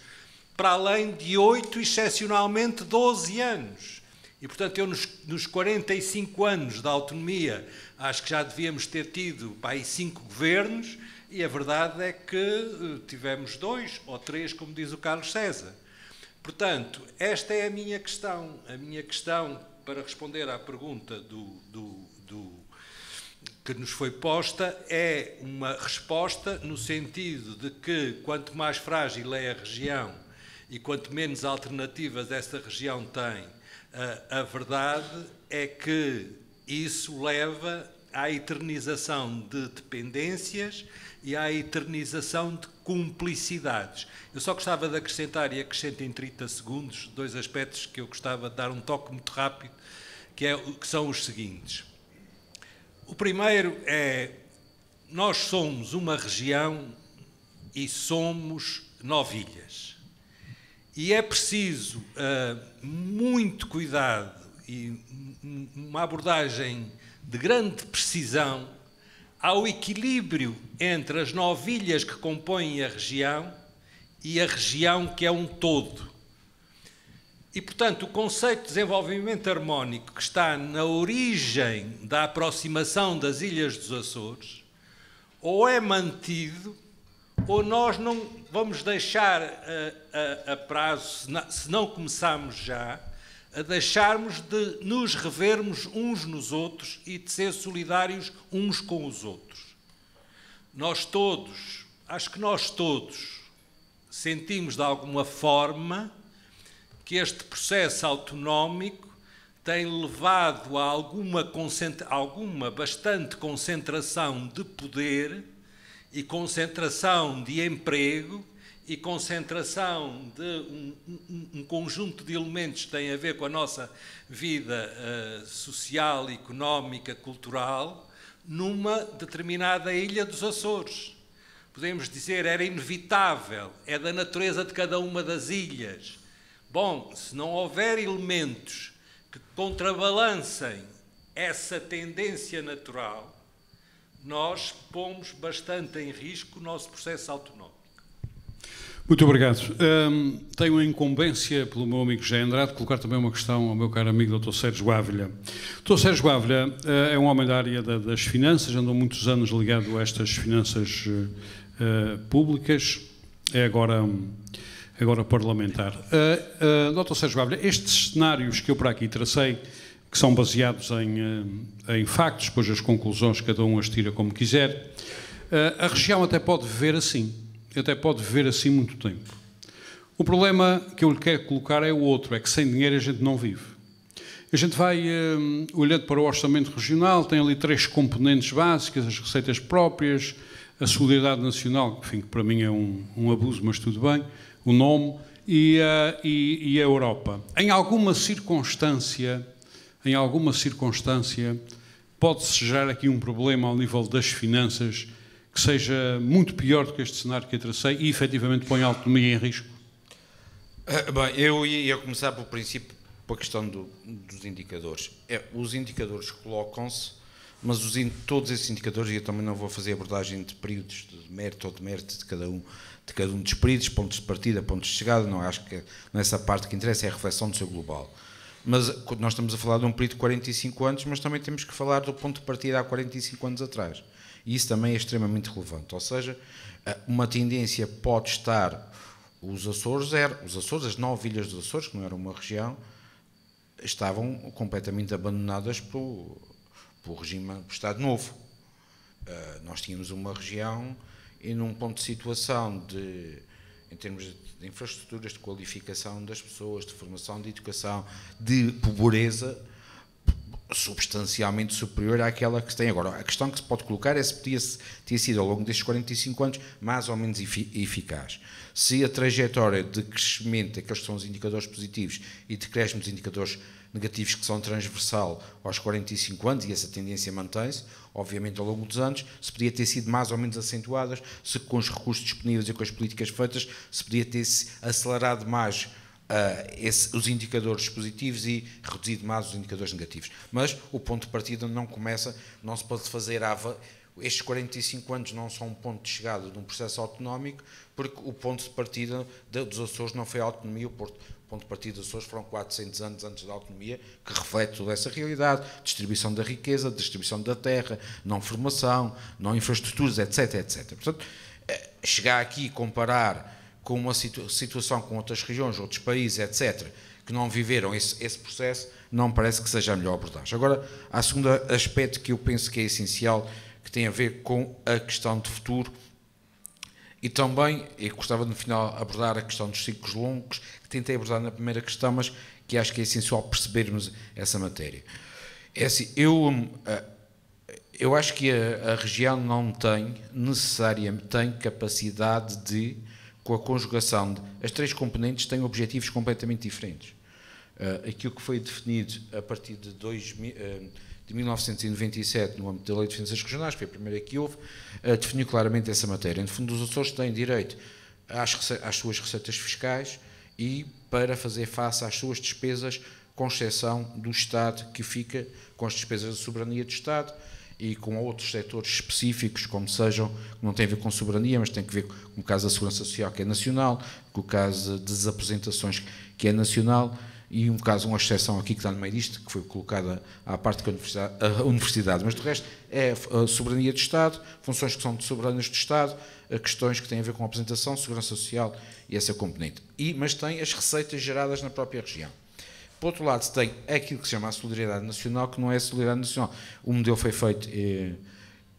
para além de 8, excepcionalmente 12 anos. E, portanto, eu nos 45 anos da autonomia acho que já devíamos ter tido aí 5 governos e a verdade é que tivemos 2 ou 3, como diz o Carlos César. Portanto, esta é a minha questão. A minha questão, para responder à pergunta que nos foi posta é uma resposta no sentido de que quanto mais frágil é a região e quanto menos alternativas essa região tem, a verdade é que isso leva à eternização de dependências e à eternização de cumplicidades. Eu só gostava de acrescentar, e acrescento em 30 segundos, 2 aspectos que eu gostava de dar um toque muito rápido, que são os seguintes. O primeiro é, nós somos uma região e somos 9 ilhas. E é preciso muito cuidado e uma abordagem de grande precisão ao equilíbrio entre as 9 ilhas que compõem a região e a região que é um todo. E, portanto, o conceito de desenvolvimento harmónico que está na origem da aproximação das Ilhas dos Açores ou é mantido ou nós não vamos deixar a prazo, se não começarmos já, a deixarmos de nos revermos uns nos outros e de ser solidários uns com os outros. Nós todos, acho que nós todos, sentimos de alguma forma que este processo autonómico tem levado a alguma bastante concentração de poder e concentração de emprego e concentração de um conjunto de elementos que têm a ver com a nossa vida social, económica, cultural, numa determinada ilha dos Açores. Podemos dizer, era inevitável, é da natureza de cada uma das ilhas. Bom, se não houver elementos que contrabalancem essa tendência natural, nós pomos bastante em risco o nosso processo autonómico. Muito obrigado. Tenho a incumbência, pelo meu amigo José Andrade, de colocar também uma questão ao meu caro amigo Dr. Sérgio Ávila. Dr. Sérgio Ávila é um homem da área das finanças, andou muitos anos ligado a estas finanças públicas, é agora parlamentar. Dr. Sérgio Ávila, estes cenários que eu para aqui tracei, que são baseados em factos, depois as conclusões cada um as tira como quiser, a região até pode viver assim muito tempo. O problema que eu lhe quero colocar é o outro, é que sem dinheiro a gente não vive. A gente vai olhando para o orçamento regional, tem ali 3 componentes básicas, as receitas próprias, a solidariedade nacional, que, enfim, que para mim é um abuso, mas tudo bem, o nome, e a Europa. Em alguma circunstância, pode-se gerar aqui um problema ao nível das finanças que seja muito pior do que este cenário que eu tracei e, efetivamente, põe a autonomia em risco? Bem, eu ia começar pelo princípio, pela questão dos indicadores. Os indicadores colocam-se, mas todos esses indicadores, e eu também não vou fazer abordagem de períodos de mérito ou de mérito de cada um dos períodos, pontos de partida, pontos de chegada, não acho que nessa parte que interessa é a reflexão do seu global. Mas nós estamos a falar de um período de 45 anos, mas também temos que falar do ponto de partida há 45 anos atrás. E isso também é extremamente relevante. Ou seja, uma tendência pode estar... Os Açores, as 9 ilhas dos Açores, que não era uma região, estavam completamente abandonadas pelo regime do Estado Novo. Nós tínhamos uma região e num ponto de situação em termos de infraestruturas, de qualificação das pessoas, de formação, de educação, de pobreza, substancialmente superior àquela que se tem agora. A questão que se pode colocar é se podia ter sido ao longo destes 45 anos mais ou menos eficaz. Se a trajetória de crescimento, aqueles que são os indicadores positivos, e de crescimento dos indicadores negativos que são transversal aos 45 anos, e essa tendência mantém-se, obviamente ao longo dos anos, se podia ter sido mais ou menos acentuadas, se com os recursos disponíveis e com as políticas feitas, se podia ter acelerado mais os indicadores positivos e reduzido mais os indicadores negativos. Mas o ponto de partida não se pode fazer estes 45 anos não são um ponto de chegada de um processo autonómico, porque o ponto de partida dos Açores não foi a autonomia, o ponto de partida dos Açores foram 400 anos antes da autonomia, que reflete toda essa realidade, distribuição da riqueza, distribuição da terra, não formação, não infraestruturas, etc, etc. Portanto, chegar aqui e comparar com uma situação com outras regiões, outros países, etc., que não viveram esse processo, não me parece que seja a melhor abordagem. Agora, há o segundo aspecto que eu penso que é essencial, que tem a ver com a questão de futuro, e também, eu gostava no final abordar a questão dos ciclos longos, que tentei abordar na primeira questão, mas que acho que é essencial percebermos essa matéria. É assim, eu acho que a região não tem necessariamente capacidade de, com a conjugação as três componentes, têm objetivos completamente diferentes. Aquilo que foi definido a partir de 1997 no âmbito da Lei de Finanças Regionais, que foi a primeira que houve, definiu claramente essa matéria. No fundo, os Açores têm direito às suas receitas fiscais e para fazer face às suas despesas, com exceção do Estado, que fica com as despesas de soberania do Estado e com outros setores específicos, como sejam, que não têm a ver com soberania, mas têm a ver com o caso da Segurança Social, que é nacional, com o caso das aposentações, que é nacional, e uma exceção aqui que está no meio disto, que foi colocada à parte da universidade, mas do resto é a soberania do Estado, funções que são de soberanas do Estado, questões que têm a ver com a apresentação, segurança social e essa componente. Mas tem as receitas geradas na própria região. Por outro lado, se tem aquilo que se chama a solidariedade nacional, que não é a solidariedade nacional. O modelo foi feito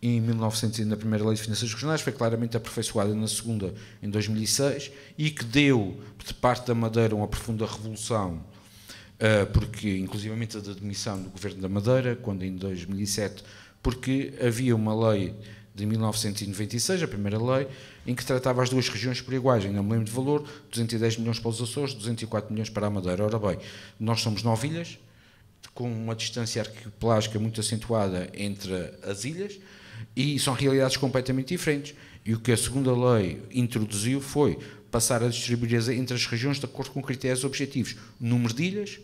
em 1900, na primeira Lei de Finanças Regionais, foi claramente aperfeiçoada na segunda, em 2006, e que deu, de parte da Madeira, uma profunda revolução, porque, inclusivamente, a demissão do Governo da Madeira, quando em 2007, porque havia uma lei de 1996, a primeira lei, em que tratava as duas regiões por iguais, ainda me lembro de valor, 210 milhões para os Açores, 204 milhões para a Madeira. Ora bem, nós somos 9 ilhas, com uma distância arquipelágica muito acentuada entre as ilhas, e são realidades completamente diferentes. E o que a segunda lei introduziu foi passar a distribuir entre as regiões de acordo com critérios objetivos: número de ilhas,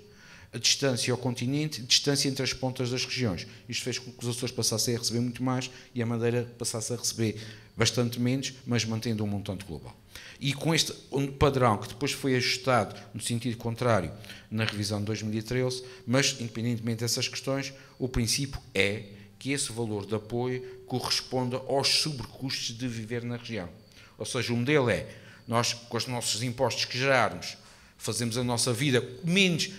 a distância ao continente, a distância entre as pontas das regiões. Isto fez com que os Açores passassem a receber muito mais e a Madeira passasse a receber bastante menos, mas mantendo um montante global. E com este padrão, que depois foi ajustado no sentido contrário na revisão de 2013, mas, independentemente dessas questões, o princípio é que esse valor de apoio corresponda aos sobrecustos de viver na região. Ou seja, o modelo é, nós, com os nossos impostos que gerarmos, fazemos a nossa vida menos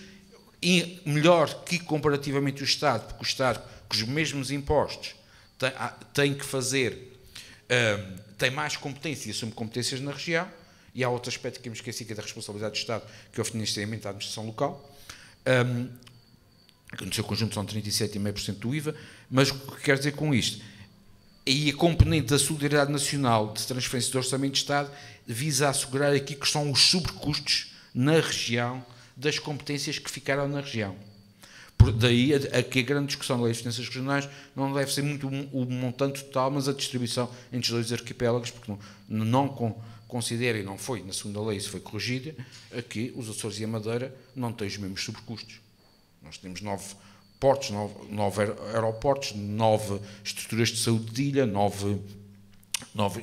e melhor que comparativamente o Estado, porque o Estado, com os mesmos impostos, tem que fazer, tem mais competências e assume competências na região, e há outro aspecto que eu me esqueci, que é da responsabilidade do Estado, que é o financiamento da administração local, que no seu conjunto são 37,5% do IVA, mas o que quero dizer com isto? E a componente da solidariedade nacional de transferência do orçamento de Estado visa assegurar aqui que são os sobrecustos na região das competências que ficaram na região. Daí a grande discussão da Lei de Finanças Regionais não deve ser muito o montante total, mas a distribuição entre os dois arquipélagos, porque não considerem, não foi, na segunda lei isso foi corrigida, que os Açores e a Madeira não têm os mesmos sobrecustos. Nós temos 9 portos, 9 aeroportos, 9 estruturas de saúde de ilha, 9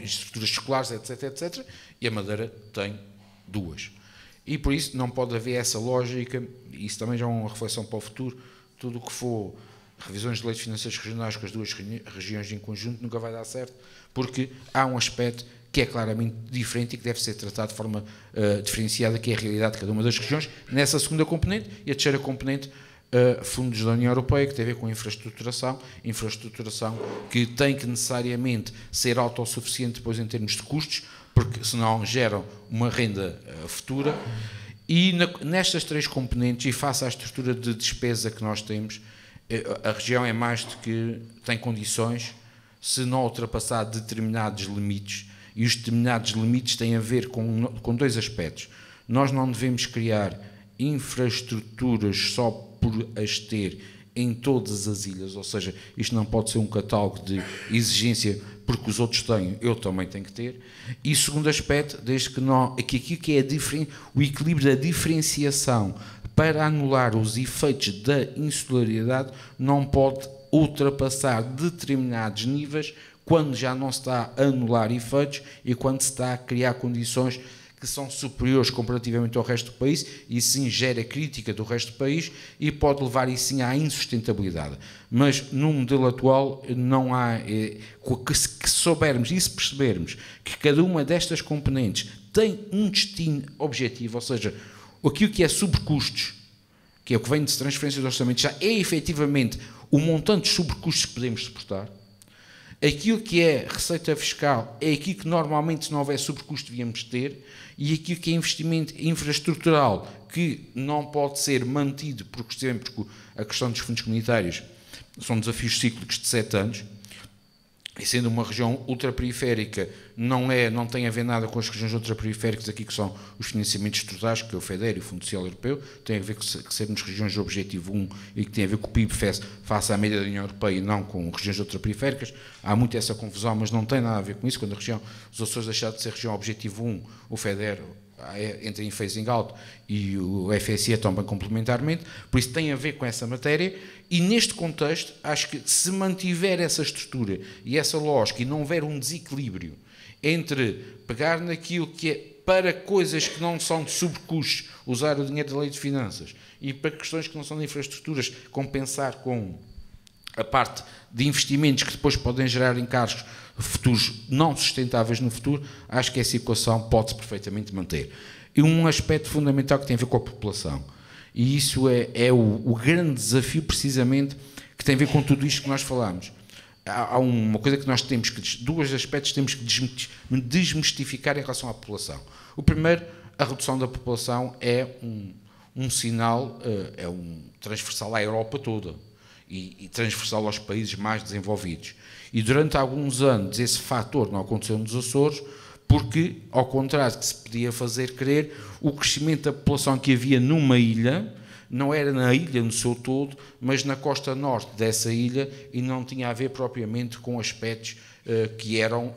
estruturas escolares, etc, etc, e a Madeira tem 2. E por isso não pode haver essa lógica, e isso também já é uma reflexão para o futuro, tudo o que for revisões de leis de finanças regionais com as duas regiões em conjunto nunca vai dar certo, porque há um aspecto que é claramente diferente e que deve ser tratado de forma diferenciada, que é a realidade de cada uma das regiões, nessa segunda componente, e a terceira componente, fundos da União Europeia, que tem a ver com infraestruturação que tem que necessariamente ser autossuficiente depois em termos de custos, porque senão geram uma renda futura, e nestas três componentes, e face à estrutura de despesa que nós temos, a região é mais do que tem condições, se não ultrapassar determinados limites, e os determinados limites têm a ver com dois aspectos. Nós não devemos criar infraestruturas só por as ter em todas as ilhas, ou seja, isto não pode ser um catálogo de exigência porque os outros têm, eu também tenho que ter. E segundo aspecto, desde que aqui que é o equilíbrio da diferenciação para anular os efeitos da insularidade não pode ultrapassar determinados níveis quando já não se está a anular efeitos e quando se está a criar condições que são superiores comparativamente ao resto do país, e sim gera crítica do resto do país e pode levar isso sim à insustentabilidade. Mas no modelo atual não há, que soubermos e se percebermos que cada uma destas componentes tem um destino objetivo, ou seja, aquilo que é sobrecustos, que é o que vem de transferência de orçamento, já é efetivamente o montante de sobrecustos que podemos suportar. Aquilo que é receita fiscal é aquilo que normalmente, se não houver sobrecusto, devíamos ter, e aquilo que é investimento infraestrutural, que não pode ser mantido, porque sempre a questão dos fundos comunitários são desafios cíclicos de 7 anos, e sendo uma região ultraperiférica, não tem a ver nada com as regiões ultraperiféricas aqui que são os financiamentos estruturais, que é o FEDER e o Fundo Social Europeu, tem a ver com sermos regiões de objetivo 1 e que tem a ver com o PIB face à média da União Europeia e não com regiões ultraperiféricas. Há muito essa confusão, mas não tem nada a ver com isso. Quando os Açores deixaram de ser região objetivo 1, o FEDER entra em phasing out e o FSI também complementarmente, por isso tem a ver com essa matéria. E neste contexto, acho que se mantiver essa estrutura e essa lógica e não houver um desequilíbrio entre pegar naquilo que é para coisas que não são de sobrecustos, usar o dinheiro da lei de finanças, e para questões que não são de infraestruturas, compensar com a parte de investimentos que depois podem gerar encargos futuros não sustentáveis no futuro, acho que essa equação pode-se perfeitamente manter. E um aspecto fundamental que tem a ver com a população. E isso é o grande desafio, precisamente, que tem a ver com tudo isto que nós falamos. Há uma coisa que nós temos que... Dois aspectos temos que desmistificar em relação à população. O primeiro, a redução da população é um sinal, transversal à Europa toda e transversal aos países mais desenvolvidos. E durante alguns anos esse fator não aconteceu nos Açores, porque, ao contrário do que se podia fazer crer, o crescimento da população que havia numa ilha, não era na ilha no seu todo, mas na costa norte dessa ilha, e não tinha a ver propriamente com aspectos que eram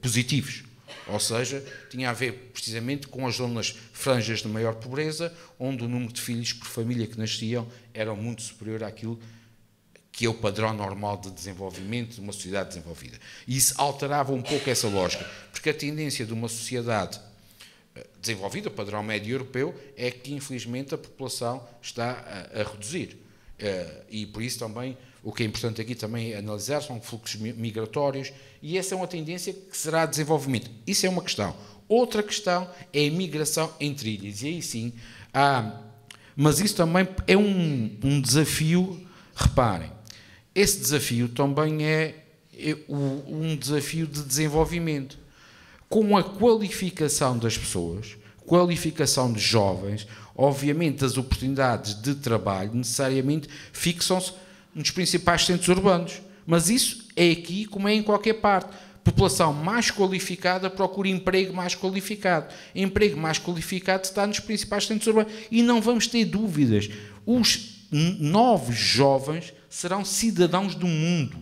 positivos. Ou seja, tinha a ver precisamente com as zonas franjas de maior pobreza, onde o número de filhos por família que nasciam era muito superior àquilo que é o padrão normal de desenvolvimento de uma sociedade desenvolvida. E isso alterava um pouco essa lógica, porque a tendência de uma sociedade desenvolvida, o padrão médio europeu, é que, infelizmente, a população está a reduzir. E, por isso, também, o que é importante aqui também analisar são fluxos migratórios, e essa é uma tendência que será desenvolvimento. Isso é uma questão. Outra questão é a migração entre ilhas, e aí sim há... Mas isso também é um desafio, reparem, esse desafio também é um desafio de desenvolvimento. Com a qualificação das pessoas, qualificação de jovens, obviamente as oportunidades de trabalho necessariamente fixam-se nos principais centros urbanos. Mas isso é aqui como é em qualquer parte. População mais qualificada procura emprego mais qualificado. Emprego mais qualificado está nos principais centros urbanos. E não vamos ter dúvidas. Os novos jovens serão cidadãos do mundo.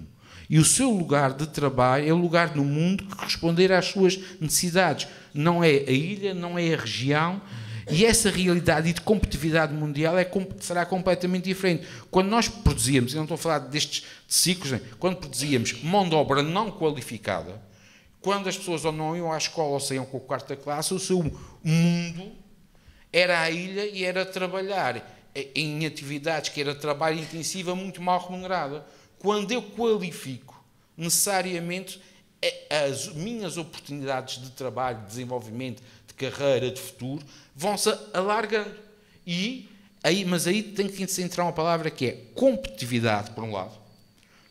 E o seu lugar de trabalho é o lugar no mundo que responder às suas necessidades. Não é a ilha, não é a região. E essa realidade de competitividade mundial será completamente diferente. Quando nós produzíamos, e não estou a falar destes ciclos, quando produzíamos mão de obra não qualificada, quando as pessoas ou não iam à escola ou saíam com a quarta classe, o seu mundo era a ilha e era trabalhar em atividades que era trabalho intensivo, muito mal remunerada. Quando eu qualifico, necessariamente, as minhas oportunidades de trabalho, de desenvolvimento, de carreira, de futuro, vão-se alargando. Mas aí tem que se entrar uma palavra que é competitividade, por um lado,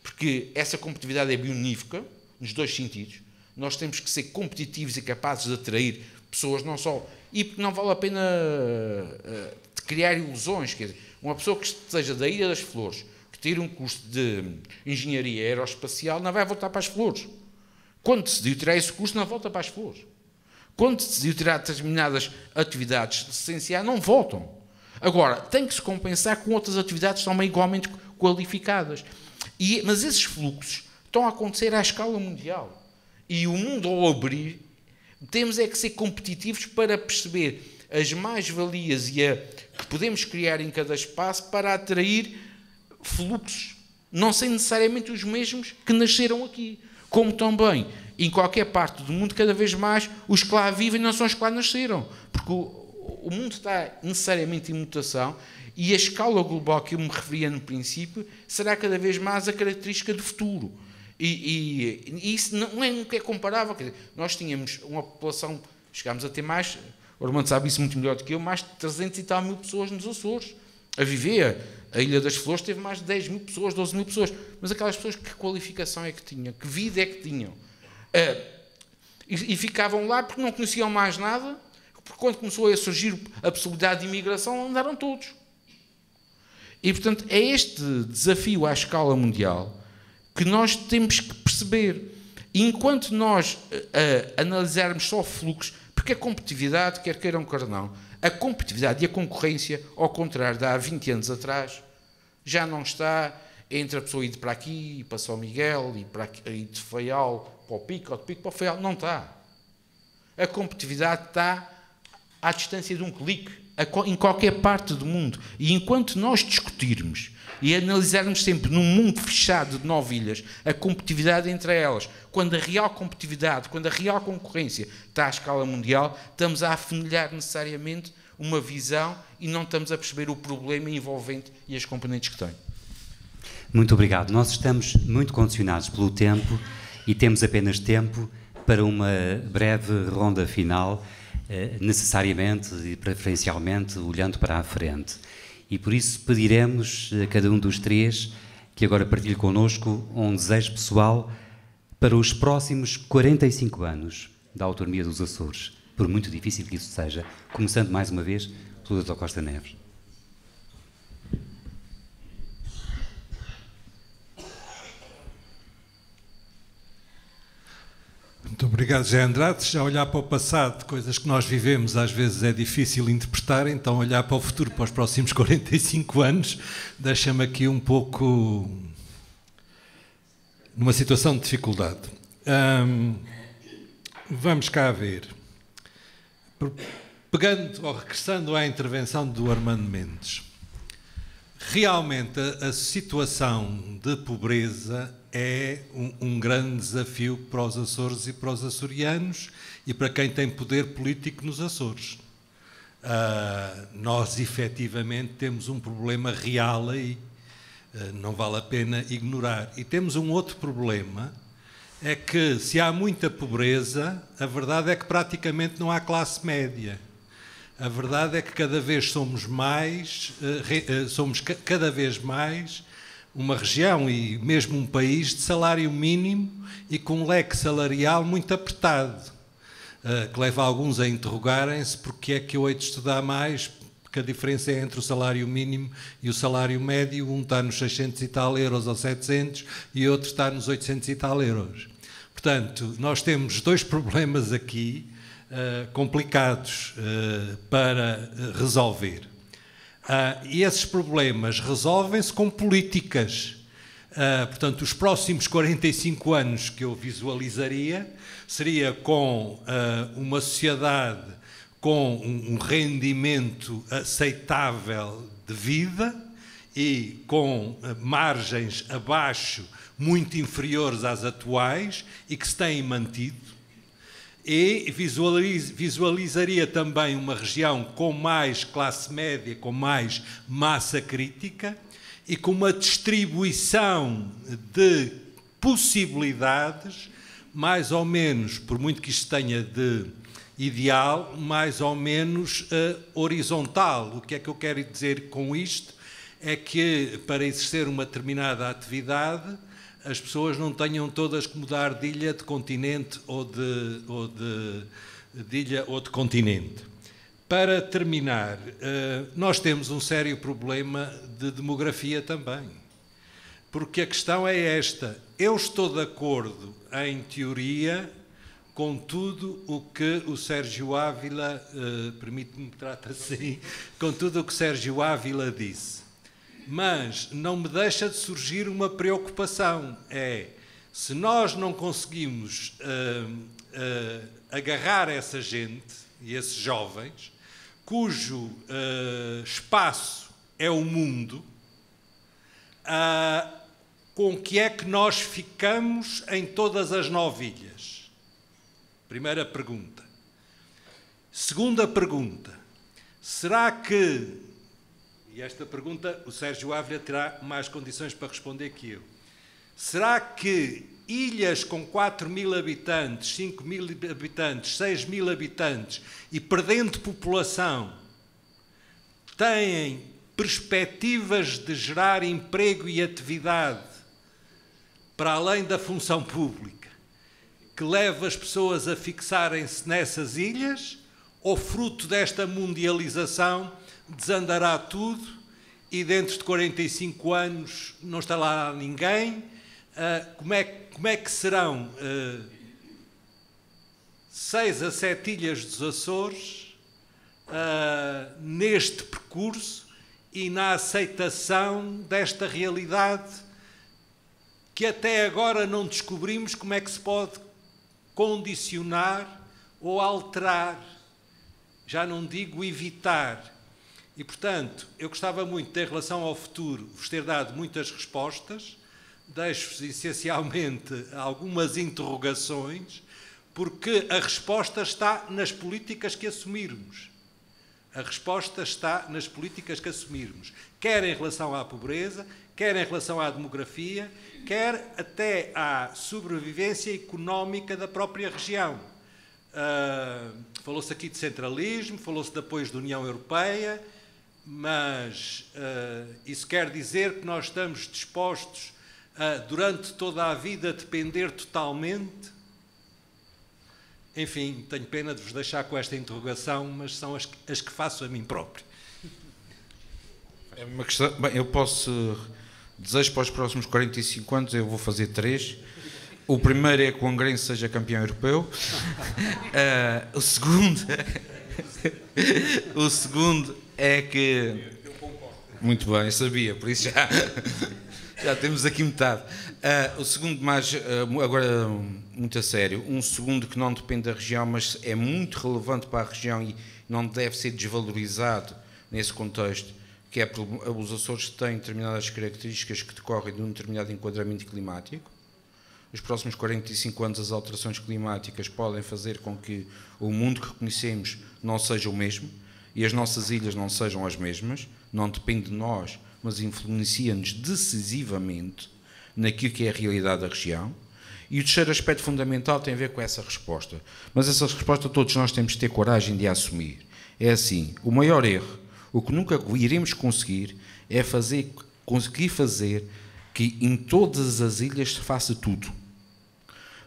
porque essa competitividade é bionífica, nos dois sentidos. Nós temos que ser competitivos e capazes de atrair pessoas, não só... E porque não vale a pena criar ilusões. Quer dizer, uma pessoa que seja da Ilha das Flores, que tire um curso de engenharia aeroespacial, não vai voltar para as Flores. Quando decidiu tirar esse curso, não volta para as Flores. Quando decidiu tirar determinadas atividades essenciais, não voltam. Agora, tem que se compensar com outras atividades também igualmente qualificadas. Mas esses fluxos estão a acontecer à escala mundial. E o mundo, ao abrir, temos é que ser competitivos para perceber as mais-valias que podemos criar em cada espaço para atrair fluxos, não sendo necessariamente os mesmos que nasceram aqui. Como também, em qualquer parte do mundo, cada vez mais, os que lá vivem não são os que lá nasceram. Porque o mundo está necessariamente em mutação e a escala global que eu me referia no princípio será cada vez mais a característica do futuro. E isso nunca é comparável. Quer dizer, nós tínhamos uma população, chegámos a ter mais O Armando sabe isso muito melhor do que eu, mais de 300 e tal mil pessoas nos Açores a viver. A Ilha das Flores teve mais de 10 mil pessoas, 12 mil pessoas. Mas aquelas pessoas, que qualificação é que tinham? Que vida é que tinham? E ficavam lá porque não conheciam mais nada, porque quando começou a surgir a possibilidade de imigração, andaram todos. E, portanto, é este desafio à escala mundial que nós temos que perceber. E enquanto nós analisarmos só fluxos, porque a competitividade, quer queiram, quer não, a competitividade e a concorrência, ao contrário de há 20 anos atrás, já não está entre a pessoa ir para aqui, para São Miguel, e de Faial para o Pico, ou de Pico para o Faial. Não está. A competitividade está à distância de um clique, em qualquer parte do mundo. E enquanto nós discutirmos e analisarmos sempre num mundo fechado de 9 ilhas a competitividade entre elas, quando a real competitividade, quando a real concorrência está à escala mundial, estamos a afunilhar necessariamente uma visão e não estamos a perceber o problema envolvente e as componentes que tem. Muito obrigado. Nós estamos muito condicionados pelo tempo e temos apenas tempo para uma breve ronda final, necessariamente e preferencialmente olhando para a frente. E por isso pediremos a cada um dos três que agora partilhe connosco um desejo pessoal para os próximos 45 anos da autonomia dos Açores, por muito difícil que isso seja, começando mais uma vez pelo Dr. Costa Neves. Muito obrigado, José Andrade. Já olhar para o passado, coisas que nós vivemos, às vezes é difícil interpretar, então olhar para o futuro, para os próximos 45 anos, deixa-me aqui um pouco numa situação de dificuldade. Vamos cá ver. Pegando ou regressando à intervenção do Armando Mendes, realmente a situação de pobreza é um grande desafio para os Açores e para os açorianos e para quem tem poder político nos Açores. Nós, efetivamente, temos um problema real aí, não vale a pena ignorar. E temos um outro problema, é que se há muita pobreza, a verdade é que praticamente não há classe média. A verdade é que cada vez somos cada vez mais uma região e mesmo um país de salário mínimo e com um leque salarial muito apertado, que leva alguns a interrogarem-se porque é que eu hei de estudar mais, porque a diferença é entre o salário mínimo e o salário médio, um está nos 600 e tal euros ou 700 e outro está nos 800 e tal euros. Portanto, nós temos dois problemas aqui complicados para resolver. E esses problemas resolvem-se com políticas. Portanto, os próximos 45 anos que eu visualizaria seria com uma sociedade com um rendimento aceitável de vida e com margens abaixo muito inferiores às atuais e que se têm mantido. E visualizaria também uma região com mais classe média, com mais massa crítica e com uma distribuição de possibilidades, mais ou menos, por muito que isto tenha de ideal, mais ou menos horizontal. O que é que eu quero dizer com isto? É que para exercer uma determinada atividade as pessoas não tenham todas que mudar de ilha, de continente ou de ilha ou de continente. Para terminar, nós temos um sério problema de demografia também, porque a questão é esta: eu estou de acordo, em teoria, com tudo o que o Sérgio Ávila, permite-me que trate assim, com tudo o que Sérgio Ávila disse. Mas não me deixa de surgir uma preocupação, se nós não conseguimos agarrar essa gente e esses jovens, cujo espaço é o mundo, com que é que nós ficamos em todas as 9 ilhas? Primeira pergunta. Segunda pergunta, será que... E esta pergunta o Sérgio Ávila terá mais condições para responder que eu. Será que ilhas com 4.000 habitantes, 5.000 habitantes, 6.000 habitantes e perdendo população, têm perspectivas de gerar emprego e atividade para além da função pública, que leva as pessoas a fixarem-se nessas ilhas, ou fruto desta mundialização desandará tudo e dentro de 45 anos não está lá ninguém? Como é que serão 6 a 7 ilhas dos Açores neste percurso e na aceitação desta realidade que até agora não descobrimos como é que se pode condicionar ou alterar, já não digo evitar. E, portanto, eu gostava muito, em relação ao futuro, vos ter dado muitas respostas, deixo-vos essencialmente algumas interrogações, porque a resposta está nas políticas que assumirmos. A resposta está nas políticas que assumirmos, quer em relação à pobreza, quer em relação à demografia, quer até à sobrevivência económica da própria região. Falou-se aqui de centralismo, falou-se de apoios da União Europeia, mas isso quer dizer que nós estamos dispostos a, durante toda a vida, depender totalmente? Enfim, tenho pena de vos deixar com esta interrogação, mas são as que faço a mim próprio. É uma questão, bem, eu posso... Desejo para os próximos 45 anos, eu vou fazer 3. O primeiro é que o Angrense seja campeão europeu. O segundo é que... Muito bem, eu sabia, por isso já temos aqui metade. O segundo, mais agora muito a sério, um segundo que não depende da região, mas é muito relevante para a região e não deve ser desvalorizado nesse contexto, que é porque os Açores têm determinadas características que decorrem de um determinado enquadramento climático. Nos próximos 45 anos as alterações climáticas podem fazer com que o mundo que conhecemos não seja o mesmo e as nossas ilhas não sejam as mesmas, não depende de nós, mas influencia-nos decisivamente naquilo que é a realidade da região. E o terceiro aspecto fundamental tem a ver com essa resposta. Mas essa resposta todos nós temos de ter coragem de a assumir. É assim, o maior erro, o que nunca iremos conseguir é conseguir fazer que em todas as ilhas se faça tudo.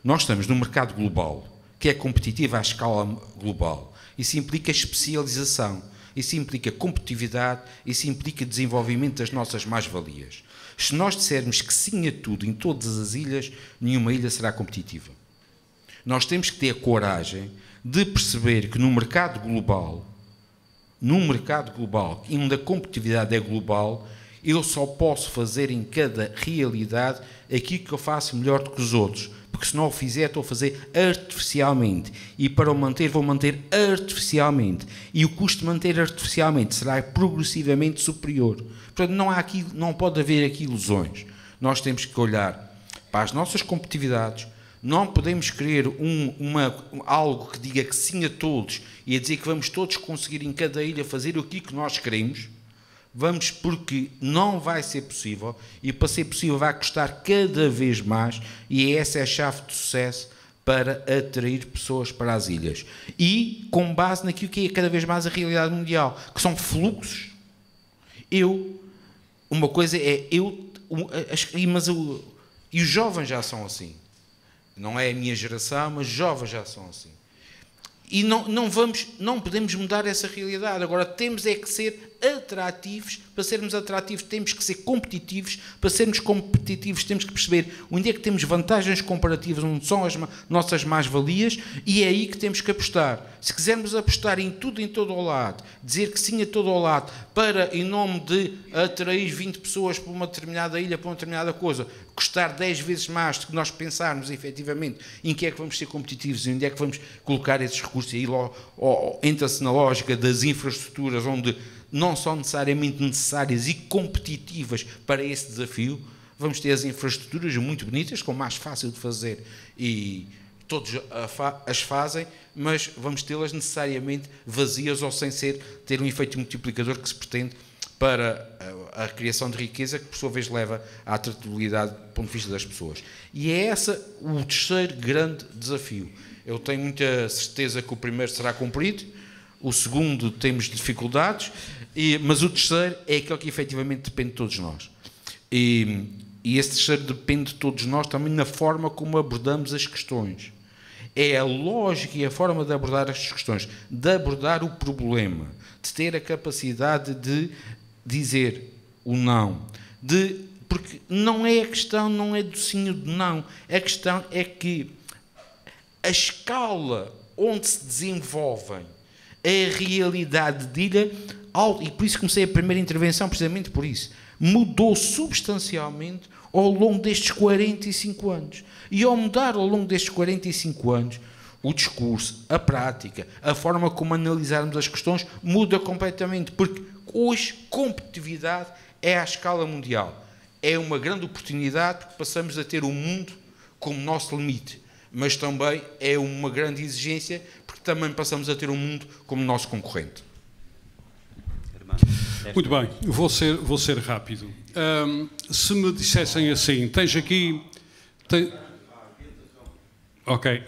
Nós estamos num mercado global, que é competitivo à escala global. Isso implica especialização, isso implica competitividade, isso implica desenvolvimento das nossas mais-valias. Se nós dissermos que sim a tudo em todas as ilhas, nenhuma ilha será competitiva. Nós temos que ter a coragem de perceber que num mercado global, onde a competitividade é global, eu só posso fazer em cada realidade aquilo que eu faço melhor do que os outros, porque se não o fizer, estou a fazer artificialmente, e para o manter, vou manter artificialmente, e o custo de manter artificialmente será progressivamente superior. Portanto, não pode haver aqui ilusões. Nós temos que olhar para as nossas competitividades. Não podemos querer algo que diga que sim a todos e a dizer que vamos todos conseguir em cada ilha fazer o que nós queremos. Vamos, porque não vai ser possível, e para ser possível vai custar cada vez mais, e essa é a chave de sucesso para atrair pessoas para as ilhas. E com base naquilo que é cada vez mais a realidade mundial, que são fluxos. Uma coisa é e os jovens já são assim. Não é a minha geração, mas jovens já são assim. E não podemos mudar essa realidade. Agora temos é que ser atrativos. Para sermos atrativos temos que ser competitivos. Para sermos competitivos temos que perceber onde é que temos vantagens comparativas, onde são as nossas mais-valias, e é aí que temos que apostar. Se quisermos apostar em tudo, em todo o lado, dizer que sim a todo o lado, para, em nome de atrair 20 pessoas para uma determinada ilha, para uma determinada coisa, custar 10 vezes mais do que nós pensarmos efetivamente em que é que vamos ser competitivos e onde é que vamos colocar esses recursos, e aí entra-se na lógica das infraestruturas, onde não são necessariamente necessárias e competitivas para esse desafio. Vamos ter as infraestruturas muito bonitas, com mais fácil de fazer, e todos as fazem, mas vamos tê-las necessariamente vazias ou sem ter um efeito multiplicador que se pretende para a criação de riqueza, que por sua vez leva à tratabilidade do ponto de vista das pessoas. E é esse o terceiro grande desafio. Eu tenho muita certeza que o primeiro será cumprido, o segundo temos dificuldades, mas o terceiro é aquele que efetivamente depende de todos nós. E esse terceiro depende de todos nós também na forma como abordamos as questões. É a lógica e a forma de abordar as questões, de abordar o problema, de ter a capacidade de dizer o não. Porque não é a questão, não é do sim ou do não. A questão é que a escala onde se desenvolvem a realidade de ilha, e por isso comecei a primeira intervenção precisamente por isso, mudou substancialmente ao longo destes 45 anos. E ao mudar ao longo destes 45 anos, o discurso, a prática, a forma como analisarmos as questões muda completamente, porque hoje competitividade é à escala mundial. É uma grande oportunidade porque passamos a ter o mundo como nosso limite, mas também é uma grande exigência porque também passamos a ter o mundo como nosso concorrente. Muito bem, vou ser rápido. Se me dissessem assim, tens aqui... Ok.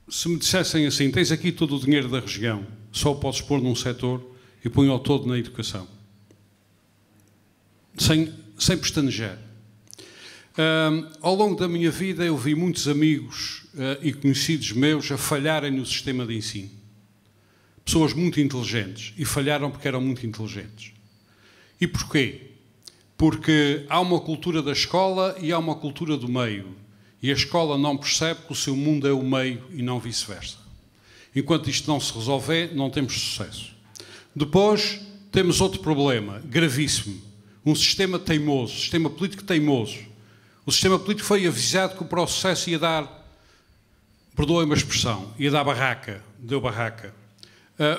Se me dissessem assim, tens aqui todo o dinheiro da região, só o podes pôr num setor e põe-o todo na educação. Sem pestanejar. Ao longo da minha vida eu vi muitos amigos e conhecidos meus a falharem no sistema de ensino. Pessoas muito inteligentes e falharam porque eram muito inteligentes. E porquê? Porque há uma cultura da escola e há uma cultura do meio. E a escola não percebe que o seu mundo é o meio e não vice-versa. Enquanto isto não se resolver, não temos sucesso. Depois, temos outro problema, gravíssimo. Um sistema teimoso, sistema político teimoso. O sistema político foi avisado que o processo ia dar, perdoem-me a expressão, ia dar barraca, deu barraca.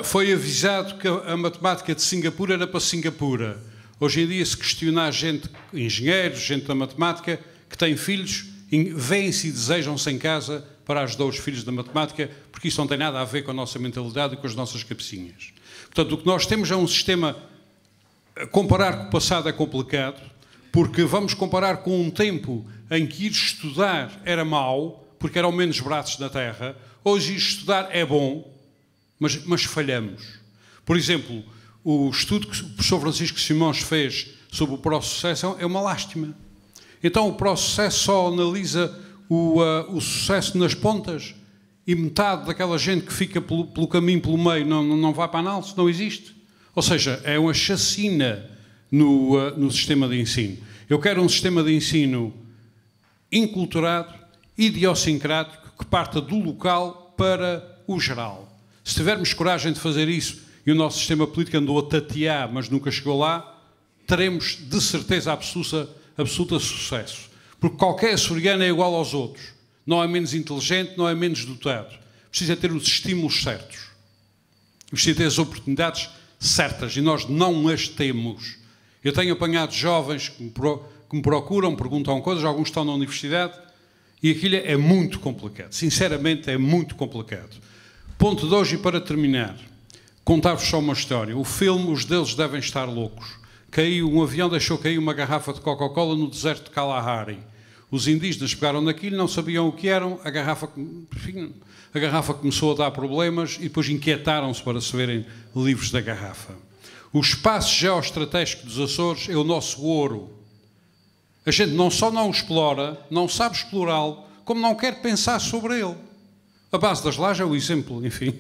Foi avisado que a matemática de Singapura era para Singapura. Hoje em dia, se questionar gente, engenheiros, gente da matemática, que tem filhos, veem-se e desejam-se em casa para ajudar os filhos da matemática, porque isso não tem nada a ver com a nossa mentalidade e com as nossas cabecinhas. Portanto, o que nós temos é um sistema... Comparar com o passado é complicado, porque vamos comparar com um tempo em que ir estudar era mau, porque eram menos braços na terra. Hoje ir estudar é bom, mas falhamos. Por exemplo, o estudo que o professor Francisco Simões fez sobre o pró-sucesso é uma lástima. Então o pró-sucesso só analisa o sucesso nas pontas e metade daquela gente que fica pelo caminho, pelo meio, não vai para a análise, não existe. Ou seja, é uma chacina no sistema de ensino. Eu quero um sistema de ensino inculturado, idiosincrático, que parta do local para o geral. Se tivermos coragem de fazer isso, e o nosso sistema político andou a tatear, mas nunca chegou lá, teremos de certeza absoluta sucesso. Porque qualquer açoriano é igual aos outros. Não é menos inteligente, não é menos dotado. Precisa ter os estímulos certos. Precisa ter as oportunidades certas e nós não as temos. Eu tenho apanhado jovens que me procuram, perguntam coisas, alguns estão na universidade e aquilo é muito complicado. Sinceramente, é muito complicado. Ponto de hoje, e para terminar, contar-vos só uma história. O filme Os Deuses Devem Estar Loucos. Um avião deixou cair uma garrafa de Coca-Cola no deserto de Kalahari. Os indígenas pegaram naquilo, não sabiam o que eram, a garrafa começou a dar problemas e depois inquietaram-se para se verem livres da garrafa. O espaço geoestratégico dos Açores é o nosso ouro. A gente não só não o explora, não sabe explorá-lo, como não quer pensar sobre ele. A base das lajes é o exemplo, enfim,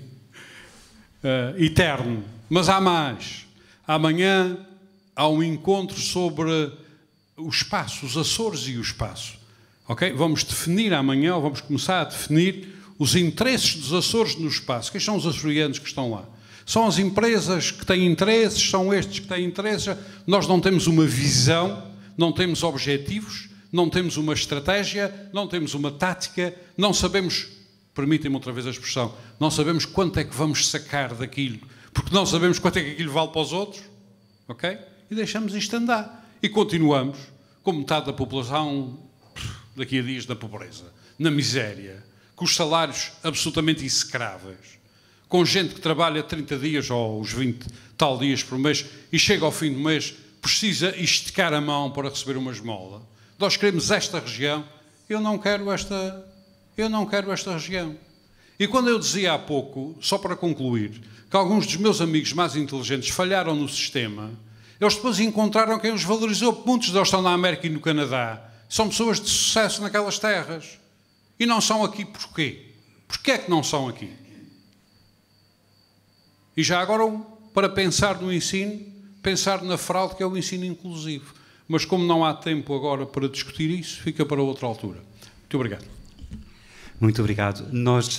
eterno. Mas há mais. Amanhã há um encontro sobre o espaço, os Açores e o espaço. Okay? Vamos definir amanhã, ou vamos começar a definir os interesses dos Açores no espaço. Quem são os açorianos que estão lá? São as empresas que têm interesses, são estes que têm interesses. Nós não temos uma visão, não temos objetivos, não temos uma estratégia, não temos uma tática, não sabemos, permitem-me outra vez a expressão, não sabemos quanto é que vamos sacar daquilo, porque não sabemos quanto é que aquilo vale para os outros, ok? E deixamos isto andar. E continuamos, com metade da população, daqui a dias, da pobreza, na miséria, com os salários absolutamente execráveis, com gente que trabalha 30 dias ou os 20 tal dias por mês e chega ao fim do mês, precisa esticar a mão para receber uma esmola. Nós queremos esta região, eu não quero esta região. E quando eu dizia há pouco, só para concluir, que alguns dos meus amigos mais inteligentes falharam no sistema, eles depois encontraram quem os valorizou. Muitos deles estão na América e no Canadá. São pessoas de sucesso naquelas terras. E não são aqui porquê? Porquê é que não são aqui? E já agora, para pensar no ensino, pensar na fraude, que é o ensino inclusivo. Mas como não há tempo agora para discutir isso, fica para outra altura. Muito obrigado. Muito obrigado. Nós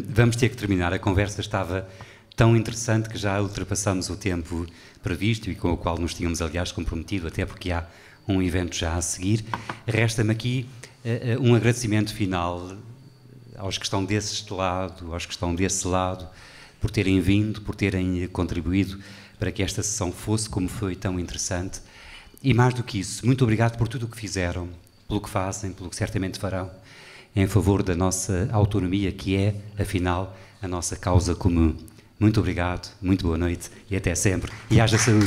vamos ter que terminar. A conversa estava tão interessante que já ultrapassamos o tempo previsto e com o qual nos tínhamos, aliás, comprometido, até porque há um evento já a seguir. Resta-me aqui um agradecimento final aos que estão desse lado, aos que estão desse lado, por terem vindo, por terem contribuído para que esta sessão fosse como foi, tão interessante. E mais do que isso, muito obrigado por tudo o que fizeram, pelo que fazem, pelo que certamente farão, em favor da nossa autonomia, que é, afinal, a nossa causa comum. Muito obrigado, muito boa noite e até sempre. E haja saúde.